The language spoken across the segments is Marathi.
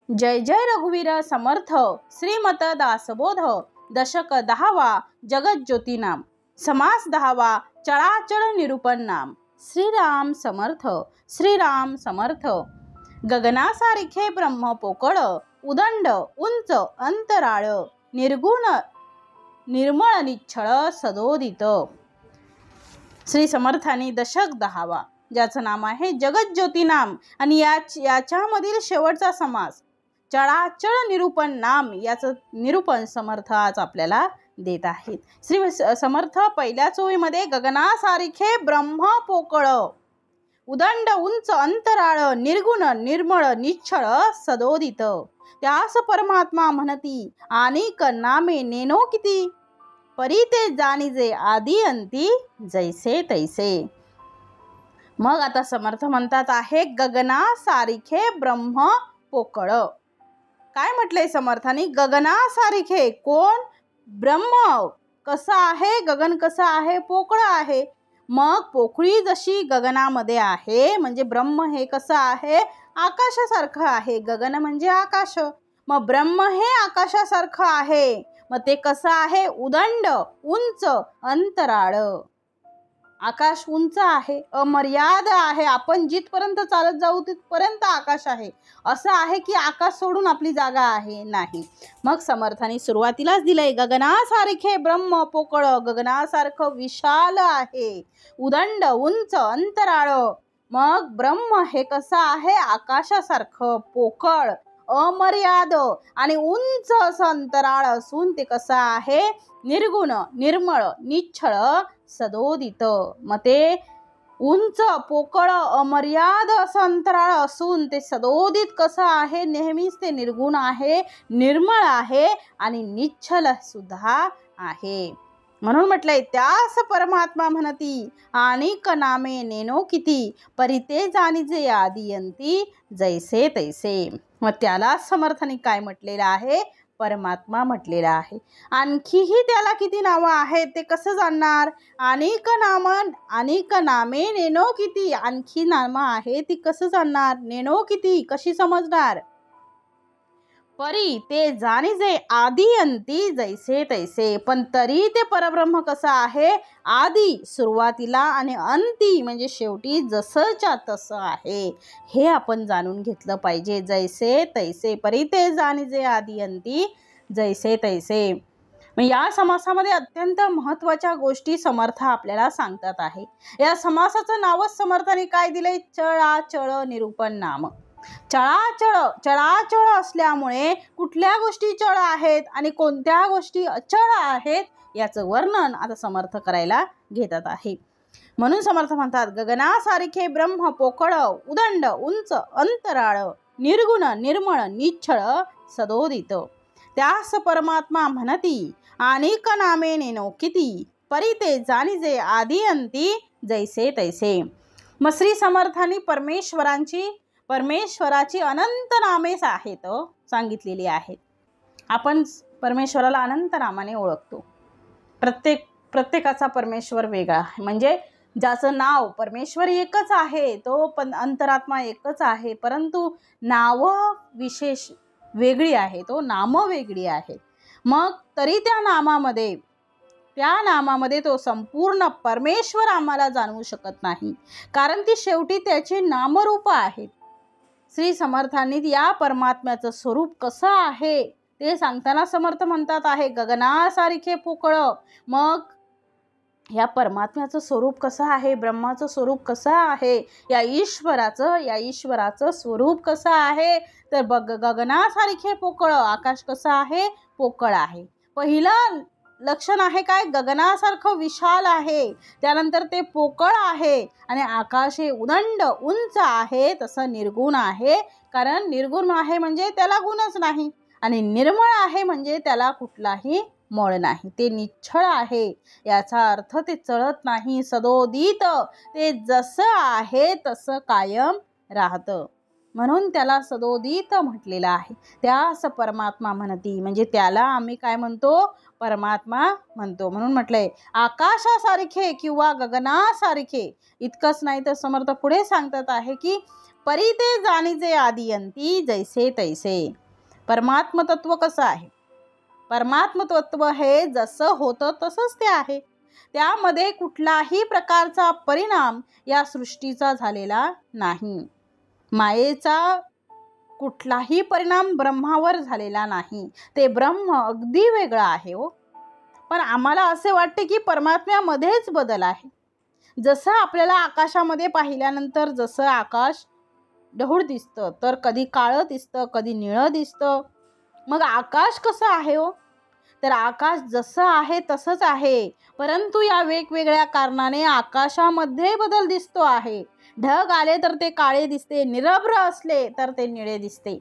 जय जय रघुवीर समर्थ श्रीमत दासबोध दशक 10वा जगज्योती नाम समास 10वा चळाचळ निरूपण नाम श्रीराम समर्थ श्रीराम समर्थ गगनासारिखे ब्रह्म पोकळ उदंड उंच अंतराळ निर्गुण निर्मळ निच्छळ सदोदित। श्री समर्थानी दशक 10वा ज्याचं नाम आहे जगज्योती नाम आणि याच्यामधील शेवटचा समास चळाचळ निरूपण नाम याचं निरूपण समर्थ आज आपल्याला देत आहेत। श्री समर्थ पहिल्या ओळीमध्ये गगनासारिखे ब्रह्म पोकळ उदंड उंच अंतराळ निर्गुण निर्मळ निच्छळ सदोदित त्यास परमात्मा म्हणती अनेक नामे नेनो किती परी ते जाणीजे आदी अंती जैसे तैसे। मग आता समर्थ म्हणतात आहे गगनासारिखे ब्रह्म पोकळ। काय म्हटले समर्थानी? गगनासारिखे कोण? ब्रह्म कसा आहे? गगन कसा आहे? पोकळ आहे। मग पोकळी जशी गगनामध्ये आहे म्हणजे ब्रह्म हे कसं आहे? आकाशासारखं आहे। गगन म्हणजे आकाश, मग ब्रह्म हे आकाशासारखं आहे। मग ते कसं आहे? उदंड उंच अंतराळ। आकाश उंच आहे, अमर्याद आहे, आपण जिथपर्यंत चालत जाऊ तिथपर्यंत आकाश आहे। असं आहे की आकाश सोडून आपली जागा आहे? नाही। मग समर्थांनी सुरुवातीलाच दिलंय गगनासारखे ब्रह्म पोकळ, गगनासारखं विशाल आहे, उदंड उंच अंतराळ। मग ब्रह्म हे कसं आहे? आकाशासारखं पोकळ अमर्याद आणि उंच असं अंतराळ असून ते कसं आहे? निर्गुण निर्मळ निच्छळ सदोदित। मग ते उंच पोकळ अमर्याद असं अंतराळ असून ते सदोदित कसं आहे? नेहमीच ते निर्गुण आहे, निर्मळ आहे आणि निच्छल सुद्धा आहे। म्हणून म्हटलंय त्यास परमात्मा म्हणती अनेक नामे नेनो किती परी ते जाणीजे आदी अंती जैसे तैसे। मग त्याला समर्थाने काय म्हटलेलं आहे? परमात्मा म्हटलेला आहे। आणखीही त्याला किती नावं आहेत ते कसं जाणणार? अनेक नामे नेनो किती, आणखी नामं आहे ती कसं जाणणार? नेनो किती कशी समजणार? परी ते जाणीजे आदी अंती जैसे तैसे, पण तरी ते परब्रह्म कसं आहे? आदी सुरुवातीला आणि अंती म्हणजे शेवटी जसंच्या तसं आहे। हे आपण जाणून घेतलं पाहिजे। जैसे तैसे परी ते जाणीजे आदी अंती जैसे तैसे। या समासामध्ये अत्यंत महत्त्वाच्या गोष्टी समर्थ आपल्याला सांगतात आहे। या समासाचं नावच समर्थाने काय दिलंय? चळाचळ निरूपण नाम। चळाचळ चळाचळ असल्यामुळे कुठल्या गोष्टी चळ आहेत आणि कोणत्या गोष्टी अचळ आहेत याचं वर्णन आता समर्थ करायला घेतात आहे। म्हणून समर्थ म्हणतात गगनासारखे ब्रह्म पोकळ उदंड उंच अंतराळ निर्गुण निर्मळ निच्छळ सदोदित त्यास परमात्मा म्हणती अनेक नामे नेनो किती परी ते जाणीजे आदी अंती जैसे तैसे। मग श्री समर्थांनी परमेश्वराची अनंत नामेच आहेत सांगितलेली आहेत। आपण परमेश्वराला अनंत नामाने ओळखतो। प्रत्येकाचा परमेश्वर वेगळा आहे, म्हणजे ज्याचं नाव परमेश्वर एकच आहे तो पण अंतरात्मा एकच आहे, परंतु नावं विशेष वेगळी आहे, तो नामं वेगळी आहेत। मग तरी त्या नामामध्ये तो संपूर्ण परमेश्वर आम्हाला जाणवू शकत नाही, कारण ती शेवटी त्याची नामरूप आहेत। श्री समर्थांनी या परमात्म्याचं स्वरूप कसं आहे ते सांगताना समर्थ म्हणतात आहे गगनासारखे पोकळ। मग या परमात्म्याचं स्वरूप कसं आहे? ब्रह्माचं स्वरूप कसं आहे? या ईश्वराचं स्वरूप कसं आहे? तर गगनासारखे पोकळ, आकाश कसं आहे? पोकळ आहे। पहिलं लक्षण आहे काय? गगनासारखं विशाल आहे, त्यानंतर ते पोकळ आहे आणि आकाश हे उदंड उंच आहे, तसं निर्गुण आहे, कारण निर्गुण आहे म्हणजे त्याला गुणच नाही आणि निर्मळ आहे म्हणजे त्याला कुठलाही मळ नाही, ते निच्छळ आहे। याचा अर्थ ते चळत नाही, सदोदित ते जसं आहे तसं कायम राहतं, म्हणून त्याला सदोदित म्हटलेलं आहे। त्यास परमात्मा म्हणती म्हणजे त्याला आम्ही काय म्हणतो? परमात्मा म्हणतो। म्हणून म्हटलंय आकाशासारखे किंवा गगनासारखे। इतकंच नाही तर समर्थ पुढे सांगतात आहे की परी ते जाणीचे आदियंती जैसे तैसे. परमात्म तत्व कसं आहे? परमात्म तत्व हे जसं होतं तसंच ते आहे. त्यामध्ये कुठलाही प्रकारचा परिणाम या सृष्टीचा झालेला नाही. मायेचा कुठलाही परिणाम ब्रह्मावर झालेला नाही. ते ब्रह्म अगदी वेगळं आहे हो. पण आम्हाला असे वाटते की परमात्म्यामध्येच बदल आहे. जसं आपल्याला आकाशामध्ये पाहिल्यानंतर जसं आकाश ढवळ दिसतं, तर कधी काळं दिसतं, कधी निळं दिसतं. मग आकाश कसं आहे हो? तर आकाश जसं आहे तसंच आहे, परंतु या वेगवेगळ्या कारणाने आकाशामध्ये बदल दिसतो आहे. ढग आले तर ते काळे दिसते, निरभ्र असले तर ते निळे दिसते.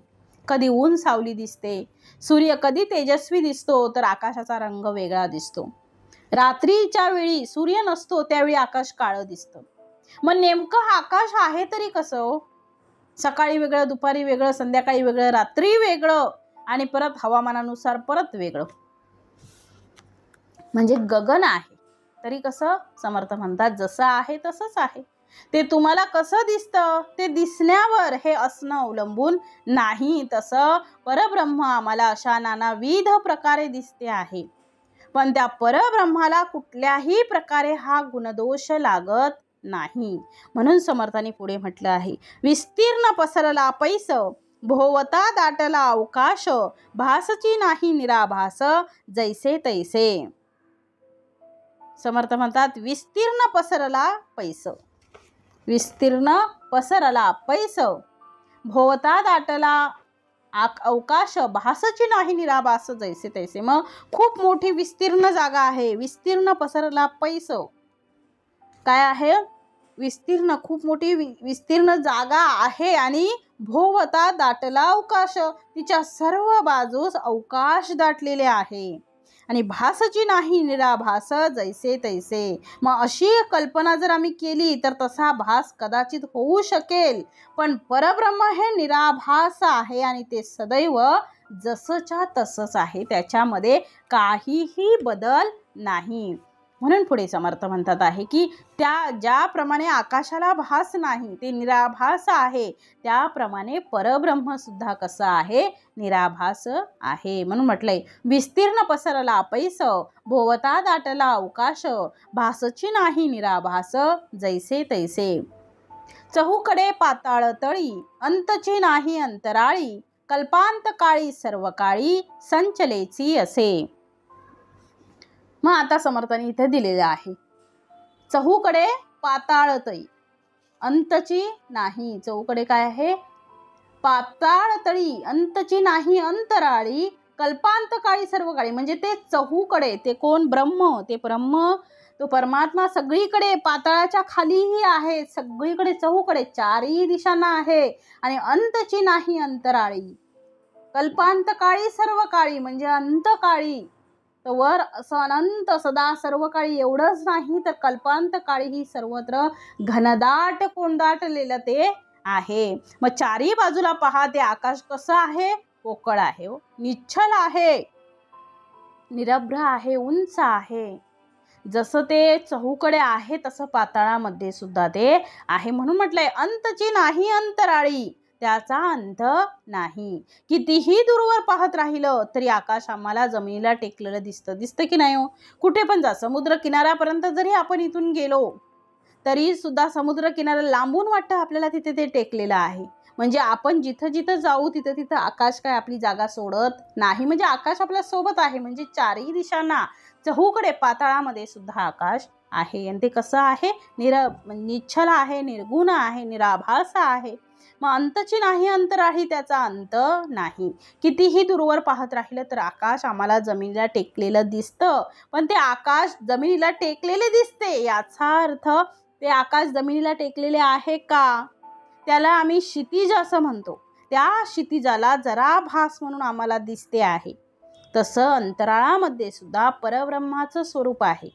कधी ऊन सावली दिसते, सूर्य कधी तेजस्वी दिसतो, तर आकाशाचा रंग वेगळा दिसतो. रात्रीच्या वेळी सूर्य नसतो त्यावेळी आकाश काळं दिसतं. मग नेमकं आकाश आहे तरी कसं हो? सकाळी वेगळं, दुपारी वेगळं, संध्याकाळी वेगळं, रात्री वेगळं आणि परत हवामानानुसार परत वेगळं. म्हणजे गगन आहे तरी कसं? समर्थ म्हणतात जसं आहे तसंच आहे. ते तुम्हाला कसं दिसतं ते दिसण्यावर हे असणं अवलंबून नाही. तसं परब्रह्म आम्हाला अशा नानाविध प्रकारे दिसते आहे, पण त्या परब्रह्माला कुठल्याही प्रकारे हा गुणदोष लागत नाही. म्हणून समर्थांनी पुढे म्हटलं आहे, विस्तीर्ण पसरला पैस, भोवता दाटला अवकाश, भासची नाही निराभास जैसे तैसे. समर्थ म्हणतात विस्तीर्ण पसरला पैस, विस्तीर्ण पसरला पैस, भोवता दाटला अवकाश, भासची नाही निराभास जैसे तैसे. मग खूप मोठी विस्तीर्ण जागा आहे, विस्तीर्ण पसरला पैस काय आहे? विस्तीर्ण, खूप मोठी विस्तीर्ण जागा आहे आणि भोवता दाटला अवकाश, तिच्या सर्व बाजूस अवकाश दाटलेले आहे. आणि भासची नाही निराभास जैसे तैसे. मग अशी कल्पना जर आम्ही केली तर तसा भास कदाचित होऊ शकेल, पण परब्रह्म हे निराभास आहे आणि ते सदैव जसंच्या तसंच आहे, त्याच्यामध्ये काहीही बदल नाही. म्हणून पुढे समर्थ म्हणतात आहे की त्या ज्याप्रमाणे आकाशाला भास नाही, ते निराभास आहे, त्याप्रमाणे परब्रह्म सुद्धा कसं आहे? निराभास आहे. म्हणून म्हटलंय विस्तीर्ण पसरला पैस, भोवता दाटला अवकाश, भासची नाही निराभास जैसे तैसे. चहूकडे पाताळ तळी, अंतची नाही अंतराळी, कल्पांत काळी सर्व काळी संचलेची असे. मग आता समर्थांनी इथे दिलेले आहे, चहूकडे पाताळ तळी, अंतची नाही. चहूकडे काय आहे? पाताळ तळी, अंतची नाही अंतराळी, कल्पांत काळी सर्व काळी. म्हणजे ते चहूकडे, ते कोण? ब्रह्म. ते ब्रह्म, तो परमात्मा सगळीकडे, पाताळाच्या खालीही आहे, सगळीकडे चहूकडे चारही दिशांना आहे. आणि अंतची नाही अंतराळी, कल्पांत काळी सर्व काळी म्हणजे अंतकाळी, तर वर असं अनंत सदा सर्व काळी एवढंच नाही, तर कल्पांत काळी ही सर्वत्र घनदाट कोंडाटलेलं ते आहे. मग चारी बाजूला पहा, ते आकाश कसं आहे? पोकळ आहे, निश्चल आहे, निरभ्र आहे, उंच आहे. जसं ते चहूकडे आहे तसं पाताळामध्ये सुद्धा ते आहे. म्हणून म्हटलंय अंतची नाही अंतराळी, त्याचा अंत नाही. कितीही दूरवर पाहत राहिलं तरी आकाश आम्हाला जमिनीला टेकलेलं दिसतं की नाही हो? कुठे पण जा, समुद्र किनाऱ्यापर्यंत जरी आपण इथून गेलो तरी सुद्धा समुद्र किनारा लांबून वाटतं आपल्याला तिथे ते टेकलेलं आहे. म्हणजे आपण जिथं जिथं जाऊ तिथं तिथं आकाश काय आपली जागा सोडत नाही. म्हणजे आकाश आपल्या सोबत आहे. म्हणजे चारही दिशांना चहूकडे पाताळामध्ये सुद्धा आकाश आहे. आणि ते कसं आहे? निश्चल आहे, निर्गुण आहे, निराभास आहे. मग अंतची नाही अंतराळी, त्याचा अंत नाही. कितीही दूरवर पाहत राहिलं तर आकाश आम्हाला जमिनीला टेकलेलं दिसतं, पण ते आकाश जमिनीला टेकलेले दिसते याचा अर्थ ते आकाश जमिनीला टेकलेले आहे का? त्याला आम्ही क्षितिज असं म्हणतो. त्या क्षितिजाला जरा भास म्हणून आम्हाला दिसते आहे. तसं अंतराळामध्ये सुद्धा परब्रह्माचं स्वरूप आहे,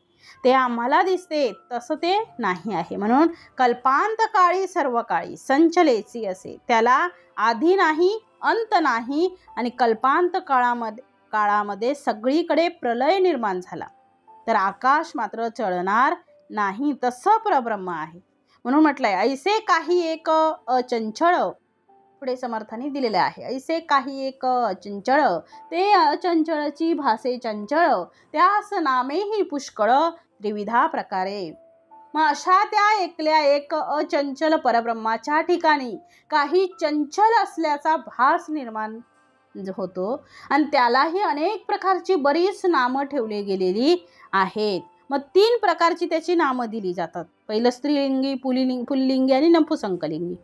ते आम्हाला दिसते, तसं ते नाही आहे. म्हणून कल्पांत काळी सर्व काळी संचलेची असे. त्याला आधी नाही, अंत नाही आणि कल्पांत काळामध्ये सगळीकडे प्रलय निर्माण झाला, तर आकाश मात्र चळणार नाही. तसं परब्रह्म आहे. म्हणून म्हटलंय ऐसे काही एक अचंचळ, पुढे समर्थाने दिलेले आहे ऐसे काही एक अचंचळ, ते अचंचळची भासे चंचळ, त्यास नामेही पुष्कळ त्रिविधा प्रकारे. मग अशा त्या एकल्या एक अचंचल परब्रह्माच्या ठिकाणी काही चंचल असल्याचा भास निर्माण होतो आणि त्यालाही अनेक प्रकारची बरीच नामं ठेवली गेलेली आहेत. मग 3 प्रकारची त्याची नामं दिली जातात. पहिलं स्त्रीलिंगी, पुल्लिंगी आणि नपुंसकलिंगी.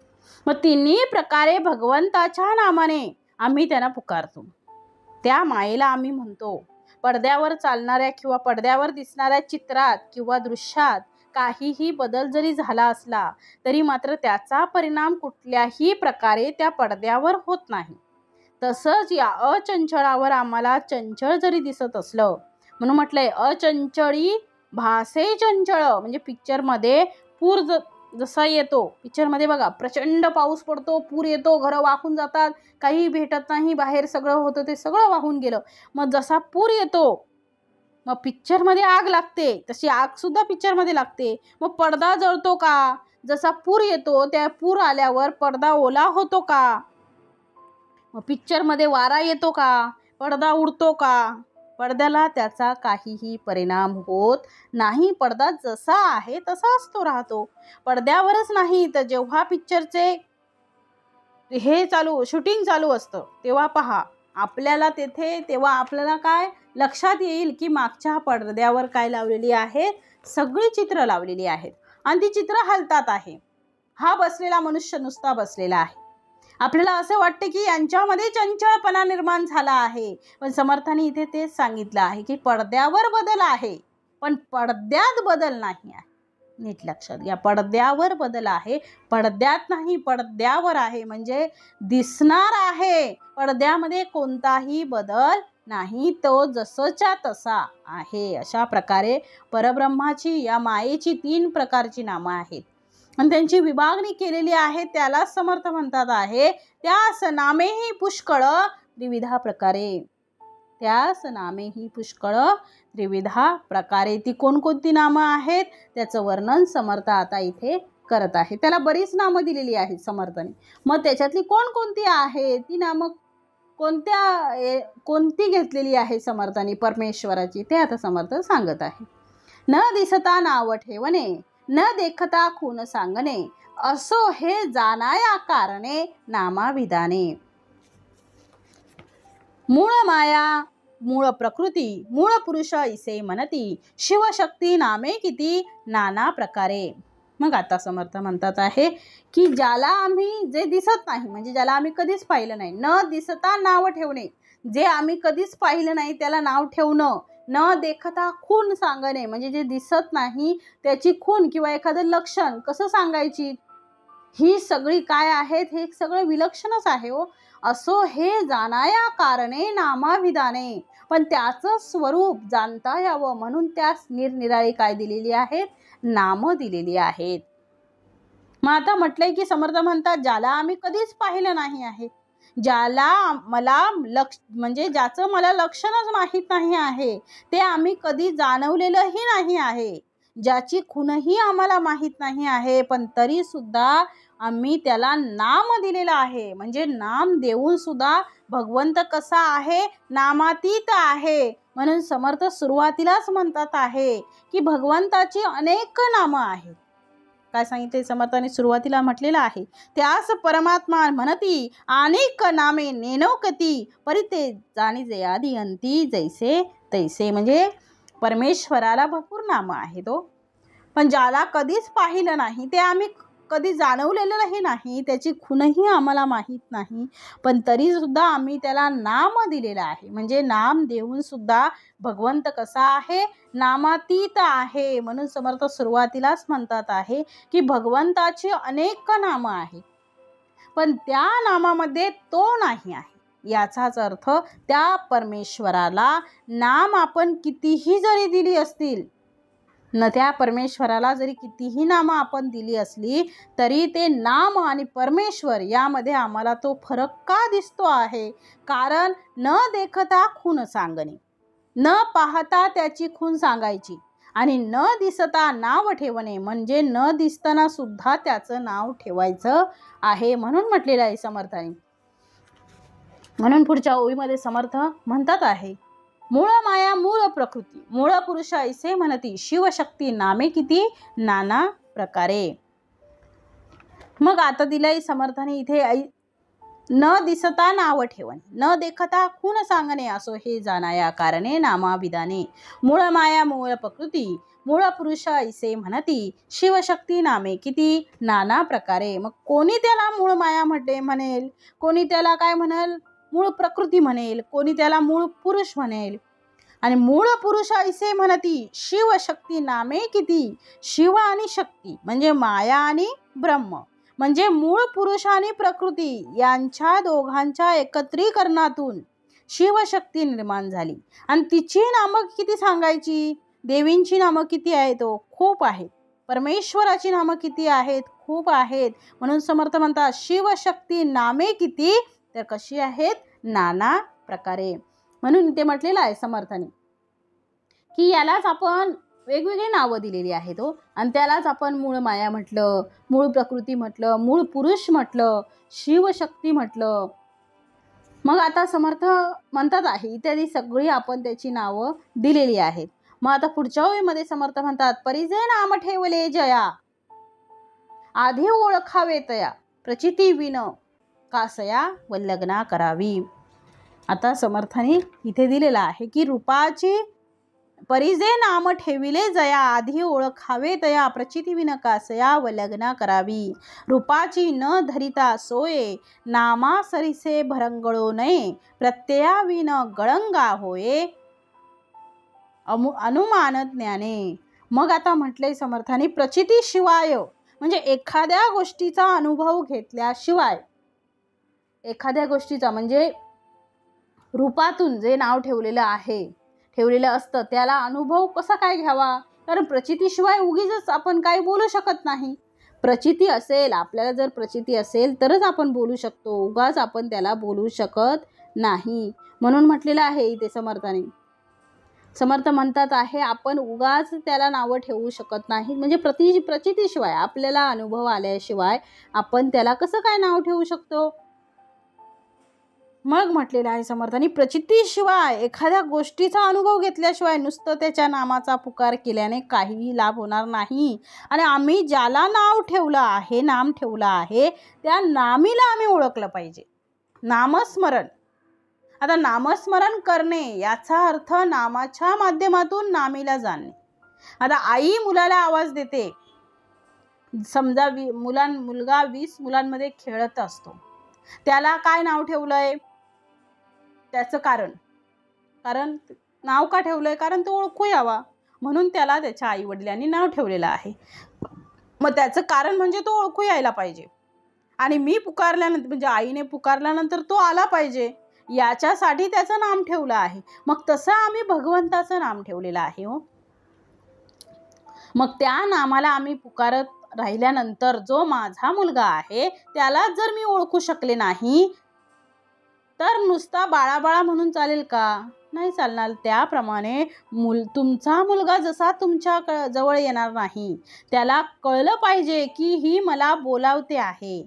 मग तिन्ही प्रकारे भगवंताच्या नामाने आम्ही त्यांना पुकारतो. त्या मायेला आम्ही म्हणतो. पडद्यावर चालणाऱ्या किंवा पडद्यावर दिसणाऱ्या चित्रात किंवा दृश्यात काहीही बदल जरी झाला असला तरी मात्र त्याचा परिणाम कुठल्याही प्रकारे त्या पडद्यावर होत नाही. तसंच या अचंचळावर आम्हाला चंचळ जरी दिसत असलं, म्हणून म्हटलंय अचंचळी भासे चंचळ, म्हणजे पिक्चरमध्ये पूर जसा येतो, पिक्चरमध्ये बघा प्रचंड पाऊस पडतो, पूर येतो, घरं वाहून जातात, काही भेटत नाही, बाहेर सगळं होतं ते सगळं वाहून गेलं. मग जसा पूर येतो, मग पिक्चरमध्ये आग लागते, तशी आग सुद्धा पिक्चरमध्ये लागते. मग पडदा जळतो का? जसा पूर येतो, त्या पूर आल्यावर पडदा ओला होतो का? मग पिक्चरमध्ये वारा येतो का? पडदा उडतो का? पडद्याला त्याचा काहीही परिणाम होत नाही. पडदा जसा आहे तसाच तो राहतो. पडद्यावरच नाही तर जेव्हा पिक्चरचे शूटिंग चालू असतं तेव्हा पहा आपल्याला तेव्हा आपल्याला काय लक्षात येईल की मागच्या पडद्यावर काय लावलेली आहे, सगळी चित्र लावलेली आहेत आणि ती चित्र हलतात आहे. हा बसलेला मनुष्य नुसता बसलेला आहे. आपल्याला असं वाटते की यांच्यामध्ये चंचळपणा निर्माण झाला आहे, पण समर्थाने इथे तेच सांगितलं आहे की पडद्यावर बदल आहे पण पडद्यात बदल नाही आहे. नीट लक्षात घ्या, पडद्यावर बदल आहे, पडद्यात नाही, पडद्यावर आहे, म्हणजे दिसणार आहे. पडद्यामध्ये कोणताही बदल नाही, तो जसंच्या तसा आहे. अशा प्रकारे परब्रह्माची या मायेची 3 प्रकारची नामं आहेत आणि त्यांची विभागणी केलेली आहे. त्याला समर्थ म्हणतात आहे. त्यास नामेही पुष्कळ त्रिविधा प्रकारे. त्यास नामेही पुष्कळ त्रिविधा प्रकारे. ती कोणकोणती नामं आहेत त्याचं वर्णन समर्थ आता इथे करत आहे. त्याला बरीच नामं दिलेली आहेत समर्थाने. मग त्याच्यातली कोणकोणती आहेत ती नामं कोणती घेतलेली आहे समर्थाने परमेश्वराची, ते आता समर्थ सांगत आहे. न दिसता नाव ठेवणे, न देखता खून सांगणे, असो हे जाणाया कारणे नामाविधाने. मूळ माया, मूळ प्रकृती, मूळ पुरुष ऐसे म्हणती, शिवशक्ती नामे किती नाना प्रकारे. मग आता समर्थ म्हणतात आहे की ज्याला आम्ही जे दिसत नाही, म्हणजे ज्याला आम्ही कधीच पाहिलं नाही, न दिसता नाव ठेवणे, जे आम्ही कधीच पाहिलं नाही त्याला नाव ठेवणं. न देखता खून सांगणे, म्हणजे जे दिसत नाही त्याची खून किंवा एखादं लक्षण कसं सांगायची, ही सगळी काय आहेत, हे सगळं विलक्षणच आहे हो. असो हे जाणाया कारणे नामाविधाने, पण त्याचं स्वरूप जाणता यावं म्हणून त्यास निरनिराळी काय दिलेली आहेत, नामं दिलेली आहेत. मग आता म्हटलंय की समर्थ म्हणतात ज्याला आम्ही कधीच पाहिलं नाही आहे, ज्याला मला म्हणजे ज्याचं मला लक्षणच माहीत नाही आहे, ते आम्ही कधी जाणवलेलंही नाही आहे, ज्याची खूनही आम्हाला माहीत नाही आहे, पण तरी सुद्धा आम्ही त्याला नाम दिलेलं आहे. म्हणजे नाम देऊन सुद्धा भगवंत कसा आहे, नामातीत आहे. म्हणून समर्थ सुरुवातीलाच म्हणतात आहे की भगवंताची अनेक नामं आहेत. काय सांगितले समर्थाने सुरुवातीला म्हटलेलं आहे, त्यास परमात्मा म्हणती अनेक नामे नेनोकती, परिते जाणीजे आधी अंती जैसे तैसे. म्हणजे परमेश्वराला भरपूर नामं आहेत हो, पण ज्याला कधीच पाहिलं नाही, ते आम्ही कधी जाणवलेलंही नाही, त्याची खूनही आम्हाला माहीत नाही, पण तरी सुद्धा आम्ही त्याला नाम दिलेलं आहे. म्हणजे नाम देऊन सुद्धा भगवंत कसा आहे, नामातीत आहे. म्हणून समर्थ सुरुवातीलाच म्हणतात आहे की भगवंताची अनेक नामं आहेत, पण त्या नामामध्ये तो नाही आहे. याचाच अर्थ त्या परमेश्वराला नाम आपण कितीही जरी दिली असतील, त्या परमेश्वराला जरी कितीही नामं आपण दिली असली तरी ते नाम आणि परमेश्वर यामध्ये आम्हाला तो फरक का दिसतो आहे, कारण न देखता खून सांगणे, न पाहता त्याची खून सांगायची आणि न दिसता नाव ठेवणे म्हणजे न दिसताना सुद्धा त्याचं नाव ठेवायचं आहे म्हणून म्हटलेलं आहे समर्थाने. म्हणून पुढच्या ओळीमध्ये समर्थ म्हणतात आहे, मूळ माया मूळ प्रकृती मूळ पुरुष ऐसे म्हणती, शिवशक्ती नामे किती नाना प्रकारे. मग आता दिलंय समर्थाने इथे, न दिसता नाव ठेवणे, न देखता खून सांगणे, असो हे जाणाया कारणे नामाविधाने. मूळ माया मूळ प्रकृती मूळ पुरुष ऐसे म्हणती, शिवशक्ती नामे किती नाना प्रकारे. मग कोणी त्याला मूळ माया म्हणेल, कोणी त्याला काय म्हणेल मूळ प्रकृती म्हणेल, कोणी त्याला मूळ पुरुष म्हणेल. आणि मूळ पुरुष ऐसे म्हणती, शिवशक्ती नामे किती. शिव आणि शक्ती म्हणजे माया आणि ब्रह्म म्हणजे मूळ पुरुष आणि प्रकृती यांच्या दोघांच्या एकत्रीकरणातून शिवशक्ती निर्माण झाली. आणि तिची नामं किती सांगायची, देवींची नामं किती आहेत, खूप आहेत. परमेश्वराची नामं किती आहेत, खूप आहेत. म्हणून समर्थ म्हणतात, शिवशक्ती नामे किती, तर कशी आहेत, नाना प्रकारे. म्हणून ते म्हटलेलं आहे समर्थाने की यालाच आपण वेगवेगळी नावं दिलेली आहेत आणि त्यालाच आपण मूळ माया म्हटलं, मूळ प्रकृती म्हटलं, मूळ पुरुष म्हटलं, शिवशक्ती म्हटलं. मग आता समर्थ म्हणतात आहे इत्यादी सगळी आपण त्याची नावं दिलेली आहेत. मग आता पुढच्या ओळीमध्ये समर्थ म्हणतात, परिजे नाम ठेवले जया, आधी ओळखावे तया, प्रचिती विन कासया वल्लग्ना करावी. आता समर्थाने इथे दिलेला आहे की रूपाची परिजे नाम ठेविले जया, आधी ओळखावे तया, प्रचिती विन कासया वल्लग्ना करावी. रूपाची न धरिता सोये, नामा सरिसे भरंगळो नये, प्रत्यया विन गळंगा होये, अनुमान ज्ञाने. मग आता म्हटलंय समर्थाने, प्रचिती शिवाय म्हणजे एखाद्या गोष्टीचा अनुभव घेतल्याशिवाय, एखाद्या गोष्टीचा म्हणजे रूपातून जे नाव ठेवलेलं असतं त्याला अनुभव कसा काय घ्यावा, कारण प्रचितीशिवाय उगीच आपण काही बोलू शकत नाही. प्रचिती असेल, आपल्याला जर प्रचिती असेल तरच आपण बोलू शकतो, उगाच आपण त्याला बोलू शकत नाही. म्हणून म्हटलेलं आहे इथे समर्थाने. समर्थ म्हणतात आहे आपण उगाच त्याला नावं ठेवू शकत नाही, म्हणजे प्रचितीशिवाय आपल्याला अनुभव आल्याशिवाय आपण त्याला कसं काय नाव ठेवू शकतो. मग म्हटलेलं आहे समर्थांनी, प्रचितीशिवाय एखाद्या गोष्टीचा अनुभव घेतल्याशिवाय नुसतं त्याच्या नामाचा पुकार केल्याने काहीही लाभ होणार नाही. आणि आम्ही ज्याला नाम ठेवलं आहे त्या नामीला आम्ही ओळखलं पाहिजे. नामस्मरण, आता नामस्मरण करणे याचा अर्थ नामाच्या माध्यमातून नामीला जाणणे. आता आई मुलाला आवाज देते, समजा मुलगा 20 मुलांमध्ये खेळत असतो, त्याला काय नाव ठेवलंय, त्याचं कारण नाव का ठेवलंय, कारण तो ओळखू यावा म्हणून त्याला त्याच्या आई वडिलांनी नाव ठेवलेलं आहे. मग त्याचं कारण म्हणजे तो ओळखू यायला पाहिजे आणि मी पुकारल्यानंतर म्हणजे आईने पुकारल्यानंतर तो आला पाहिजे, याच्यासाठी त्याचं नाम ठेवलं आहे. मग तसं आम्ही भगवंताचं नाम ठेवलेलं आहे. मग त्या नामाला आम्ही पुकारत राहिल्यानंतर जो माझा मुलगा आहे त्याला जर मी ओळखू शकले नाही तर नुसता बाळा म्हणून चालेल का, नाही चालणार. त्याप्रमाणे तुमचा मुलगा जसा तुमच्या जवळ येणार नाही, त्याला कळलं पाहिजे की ही मला बोलावते आहे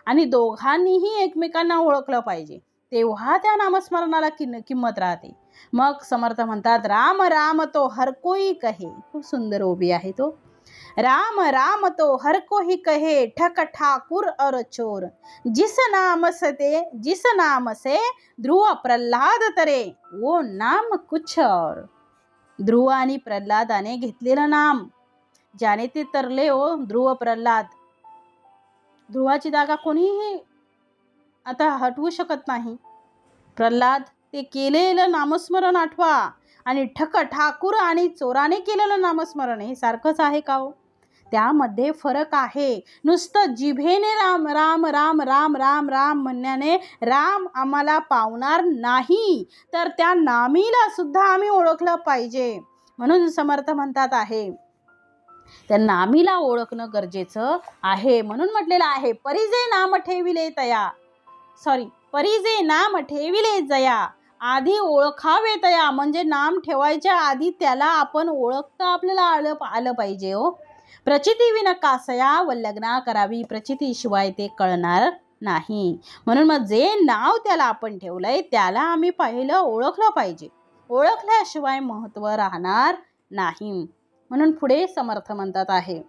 आणि दोघांनीही एकमेकांना ओळखलं पाहिजे, तेव्हा त्या नामस्मरणाला किंमत राहते. मग समर्थ म्हणतात, राम राम तो हर कोई कहे. खूप सुंदर ओवी आहे तो. राम राम तो हर कोई कहे, ठक ठाकुर और चोर, जिस नाम से ध्रुव प्रल्हाद तरे, वो नाम कुछ और. ध्रुव आणि प्रल्हादाने घेतलेलं नाम, ज्याने ते तरले ध्रुव प्रल्हाद. ध्रुवाची जागा कोणीही आता हटवू शकत नाही. प्रल्हाद ते केलेलं नामस्मरण आठवा आणि ठक ठाकुर आणि चोराने केलेलं नामस्मरण हे सारखंच आहे का हो? त्यामध्ये फरक आहे. नुसतं जिभेने राम राम राम राम राम राम म्हणण्याने राम आम्हाला पावणार नाही, तर त्या नामीला सुद्धा आम्ही ओळखलं पाहिजे. म्हणून समर्थ म्हणतात आहे त्या नामीला ओळखणं गरजेचं आहे. म्हणून म्हटलेलं आहे, परिजे नाम ठेविले जया, आधी ओळखावे तया, म्हणजे नाम ठेवायच्या आधी त्याला आपण ओळखता आपल्याला आलं पाहिजे हो. प्रचिती विनकासया व लग्ना करावी, प्रचितीशिवाय ते कळणार नाही. म्हणून मग जे नाव त्याला आपण ठेवलंय त्याला आम्ही पहिलं ओळखलं पाहिजे. ओळखल्याशिवाय महत्त्व राहणार नाही. म्हणून पुढे समर्थ म्हणतात आहे,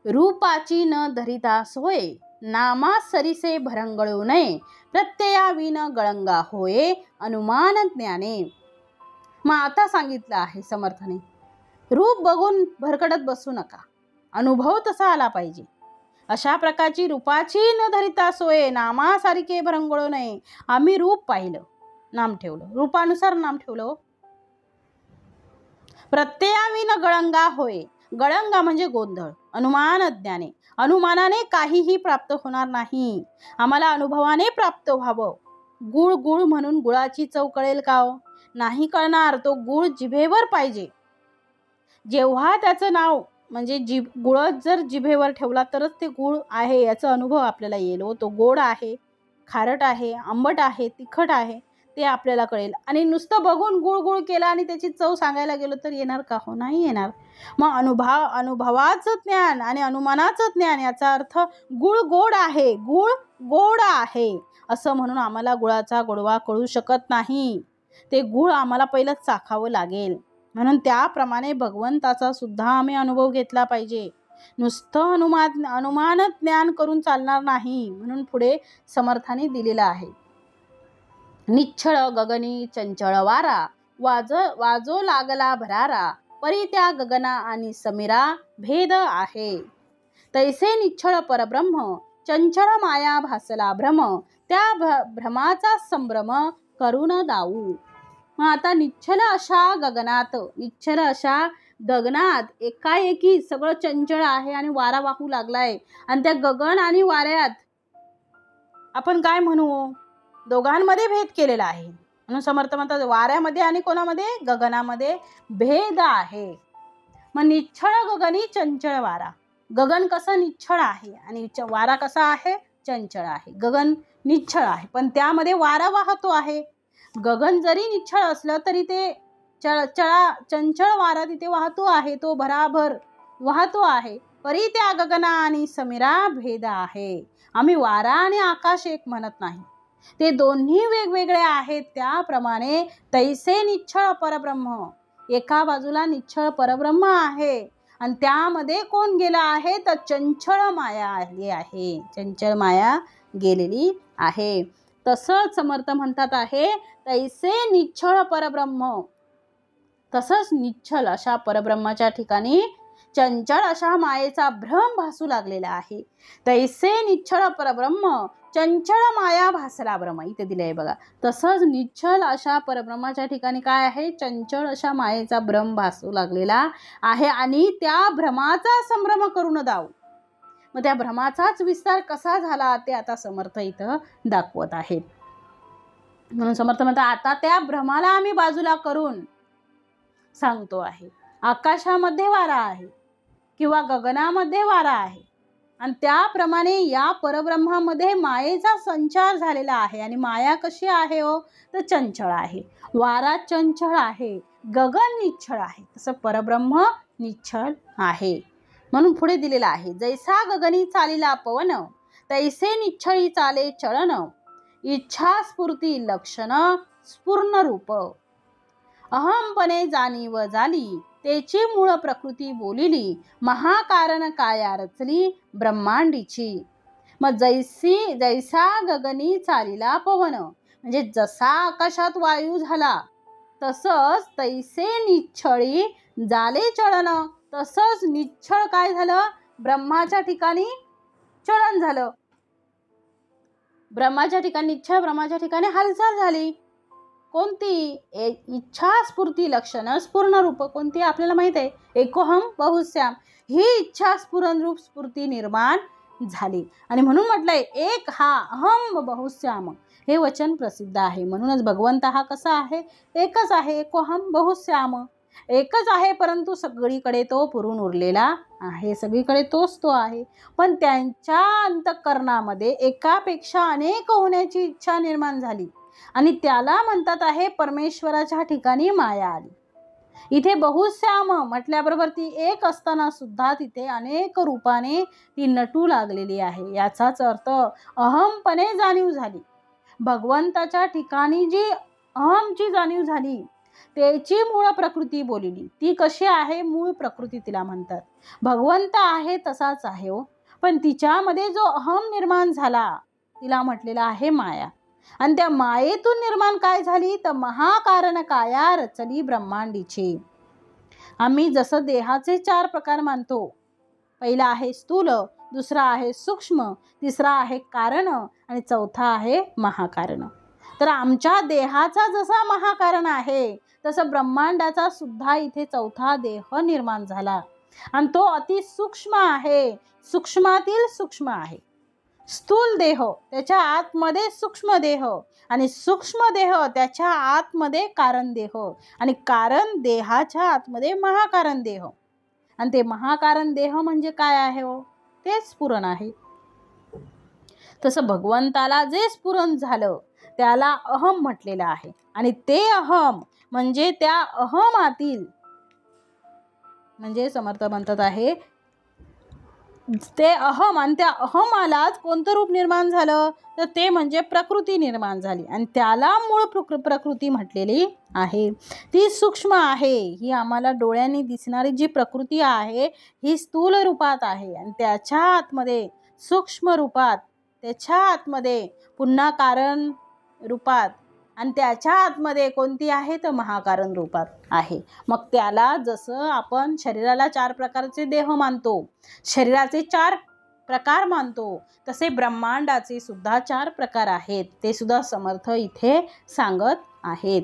रूपाची न धरिता सोय, नामा सरिसे भरंगळू नये, प्रत्ययाविन गळंगा होये, अनुमान ज्ञाने. मग आता सांगितलं आहे समर्थाने, रूप बघून भरकटत बसू नका, अनुभव तसा आला पाहिजे. अशा प्रकारची रूपाची न धरिता सोय, नामासारखे भरंगळू नये. आम्ही रूप पाहिलं, नाम ठेवलं, रूपानुसार नाम ठेवलं. प्रत्ययाविन गळंगा होय, गळंगा म्हणजे गोंधळ. अनुमान ज्ञाने, अनुमानाने काहीही प्राप्त होणार नाही. आम्हाला अनुभवाने प्राप्त व्हावं. गुळ गुळ म्हणून गुळाची चव कळेल का हो? नाही कळणार. तो गुळ जिभेवर पाहिजे. जेव्हा त्याचं नाव म्हणजे गुळ जर जिभेवर ठेवला तरच ते गुळ आहे याचा अनुभव आपल्याला येईल. तो गोड आहे, खारट आहे, आंबट आहे, तिखट आहे, ते आपल्याला कळेल. आणि नुसतं बघून गुळ गुळ केला आणि त्याची चव सांगायला गेलो तर येणार का हो? नाही येणार. मग अनुभवाचं ज्ञान आणि अनुमानाचं ज्ञान याचा अर्थ गुळ गोड आहे, गुळ गोड आहे असं म्हणून आम्हाला गुळाचा गोडवा कळू शकत नाही. ते गुळ आम्हाला पहिलं चाखावं लागेल. म्हणून त्याप्रमाणे भगवंताचा सुद्धा आम्ही अनुभव घेतला पाहिजे. नुसतं अनुमान ज्ञान करून चालणार नाही. म्हणून पुढे समर्थाने दिलेलं आहे, निच्छळ गगनी चंचळ वारा, वाजो लागला भरारा, परी त्या गगना आणि समीरा भेद आहे. तैसे निच्छळ परब्रह्म, चंचळ माया भासला भ्रम, त्या भ्रमाचा संभ्रम करून दाऊ. मग आता निच्छल अशा गगनात, निच्छल अशा गगनात एकाएकी सगळं चंचळ आहे आणि वारा वाहू लागलाय. आणि त्या गगन आणि वाऱ्यात आपण काय म्हणू, दोघांमध्ये भेद केलेला आहे. म्हणून समर्थ म्हणतात वाऱ्यामध्ये आणि कोणामध्ये, गगनामध्ये भेद आहे. मग निच्छळ गगनी चंचळ वारा, गगन कसं निच्छळ आहे आणि वारा कसा आहे, चंचळ आहे. गगन निच्छळ आहे पण त्यामध्ये वारा वाहतो आहे. गगन जरी निच्छळ असलं तरी ते चंचळ वारा तिथे वाहतो आहे, तो भराभर वाहतो आहे. परी त्या गगना आणि समीरा भेद आहे. आम्ही वारा आणि आकाश एक म्हणत नाही, ते दोन्ही वेगवेगळे आहेत. त्याप्रमाणे तैसे निच्छळ परब्रह्म, एका बाजूला निच्छळ परब्रह्म आहे आणि त्यामध्ये कोण गेला आहे तर चंचळ माया आली आहे, चंचळ माया गेलेली आहे. तसंच समर्थ म्हणतात आहे, तैसे निच्छळ परब्रह्म, तसंच निच्छळ अशा परब्रह्माच्या ठिकाणी चंचळ अशा मायेचा भ्रम भासू लागलेला आहे. तैसे निच्छळ परब्रह्म, चंचळ माया भासला भ्रम, इथे दिले आहे बघा. तसंच निच्छळ अशा परब्रह्माच्या ठिकाणी काय आहे, चंचळ अशा मायेचा भ्रम भासू लागलेला आहे आणि त्या भ्रमाचा संभ्रम करून दाऊ. मग त्या भ्रमाचाच विस्तार कसा झाला ते आता समर्थ इथं दाखवत आहेत. म्हणून समर्थ म्हणतात आता त्या भ्रमाला आम्ही बाजूला करून सांगतो आहे, आकाशामध्ये वारा आहे किंवा गगनामध्ये वारा आहे आणि त्याप्रमाणे या परब्रह्मामध्ये मायेचा संचार झालेला आहे. आणि माया कशी आहे हो तर चंचळ आहे, वारा चंचळ आहे, गगन निच्छळ आहे, तसं परब्रह्म निच्छळ आहे. म्हणून पुढे दिलेला आहे, जैसा गगनी चालिला पवन, तैसे निच्छळी चाले चळन, इच्छा स्फूर्ती लक्षण स्फूर्ण रूप, अहमपणे जाणीव झाली, तेची मूळ प्रकृती बोलिली, महाकारण काया रचली ब्रह्मांडीची. मग जैसा गगनी चालिला पवन, म्हणजे जसा आकाशात वायू झाला तसंच तैसे निच्छळी झाले चळन, तसंच निच्छळ काय झालं, ब्रह्माच्या ठिकाणी चलन झालं. ब्रह्माच्या ठिकाणी निच्छळ, ब्रह्माच्या ठिकाणी हालचाल झाली. कोणती, इच्छा स्फूर्ती लक्षण स्फूर्ण रूप, कोणती आपल्याला माहित आहे, एकोहम बहुश्याम, ही इच्छा स्फुरण रूप स्फूर्ती निर्माण झाली. आणि म्हणून म्हटलंय एक हा अहम बहुश्याम, हे वचन प्रसिद्ध आहे. म्हणूनच भगवंत हा कसा आहे, एकच आहे, एकोहम बहुश्याम, एकच आहे परंतु सगळीकडे तो पुरून उरलेला आहे, सगळीकडे तोच तो आहे. पण त्यांच्या अंतःकरणामध्ये एकापेक्षा अनेक होण्याची इच्छा निर्माण झाली आणि त्याला म्हणतात आहे परमेश्वराच्या ठिकाणी माया आली. इथे बहुश्याम म्हटल्याबरोबर ती एक असताना सुद्धा तिथे अनेक रूपाने ती नटू लागलेली आहे. याचाच अर्थ अहमपणे जाणीव झाली. भगवंताच्या ठिकाणी जी अहमची जाणीव झाली त्याची मूळ प्रकृती बोलली. ती कशी आहे? मूळ प्रकृती तिला म्हणतात. भगवंत आहे तसाच आहे हो, पण तिच्यामध्ये जो अहम निर्माण झाला तिला म्हटलेला आहे माया. आणि त्या मायेतून निर्माण काय झाली? तर महाकारण काया रचली ब्रह्मांडीची. आम्ही जसं देहाचे 4 प्रकार मानतो, पहिला आहे स्थूल, दुसरा आहे सूक्ष्म, तिसरा आहे कारण आणि चौथा आहे महाकारण. तर आमच्या देहाचा जसा महाकारण आहे तसं ब्रह्मांडाचा सुद्धा इथे चौथा देह निर्माण झाला आणि तो अति सूक्ष्म आहे, सूक्ष्मातील सूक्ष्म आहे. स्थूल देह त्याच्या आतमध्ये सूक्ष्म देह आणि सूक्ष्म देह त्याच्या आतमध्ये कारण देह आणि कारण देहाच्या आतमध्ये महाकारण देह. आणि ते महाकारण देह म्हणजे काय आहे हो? ते स्फुरण आहे. तसं भगवंताला जे स्फुरण झालं त्याला अहम म्हटलेलं आहे. आणि ते अहम म्हणजे त्या अहमातील म्हणजे समर्थ म्हणतात आहे ते अहम, आणि त्या अहमालाच कोणतं रूप निर्माण झालं तर ते म्हणजे प्रकृती निर्माण झाली आणि त्याला मूळ प्रकृती म्हटलेली आहे. ती सूक्ष्म आहे. ही आम्हाला डोळ्यांनी दिसणारी जी प्रकृती आहे ही स्थूल रूपात आहे आणि त्याच्या आतमध्ये सूक्ष्म रूपात, त्याच्या आतमध्ये पुन्हा कारण रूपात आणि त्याच्या आतमध्ये कोणती आहे तर महाकारण रूपात आहे. मग त्याला जसं आपण शरीराला 4 प्रकारचे देह मानतो, शरीराचे 4 प्रकार मानतो, तसे ब्रह्मांडाचे सुद्धा 4 प्रकार आहेत. ते सुद्धा समर्थ इथे सांगत आहेत.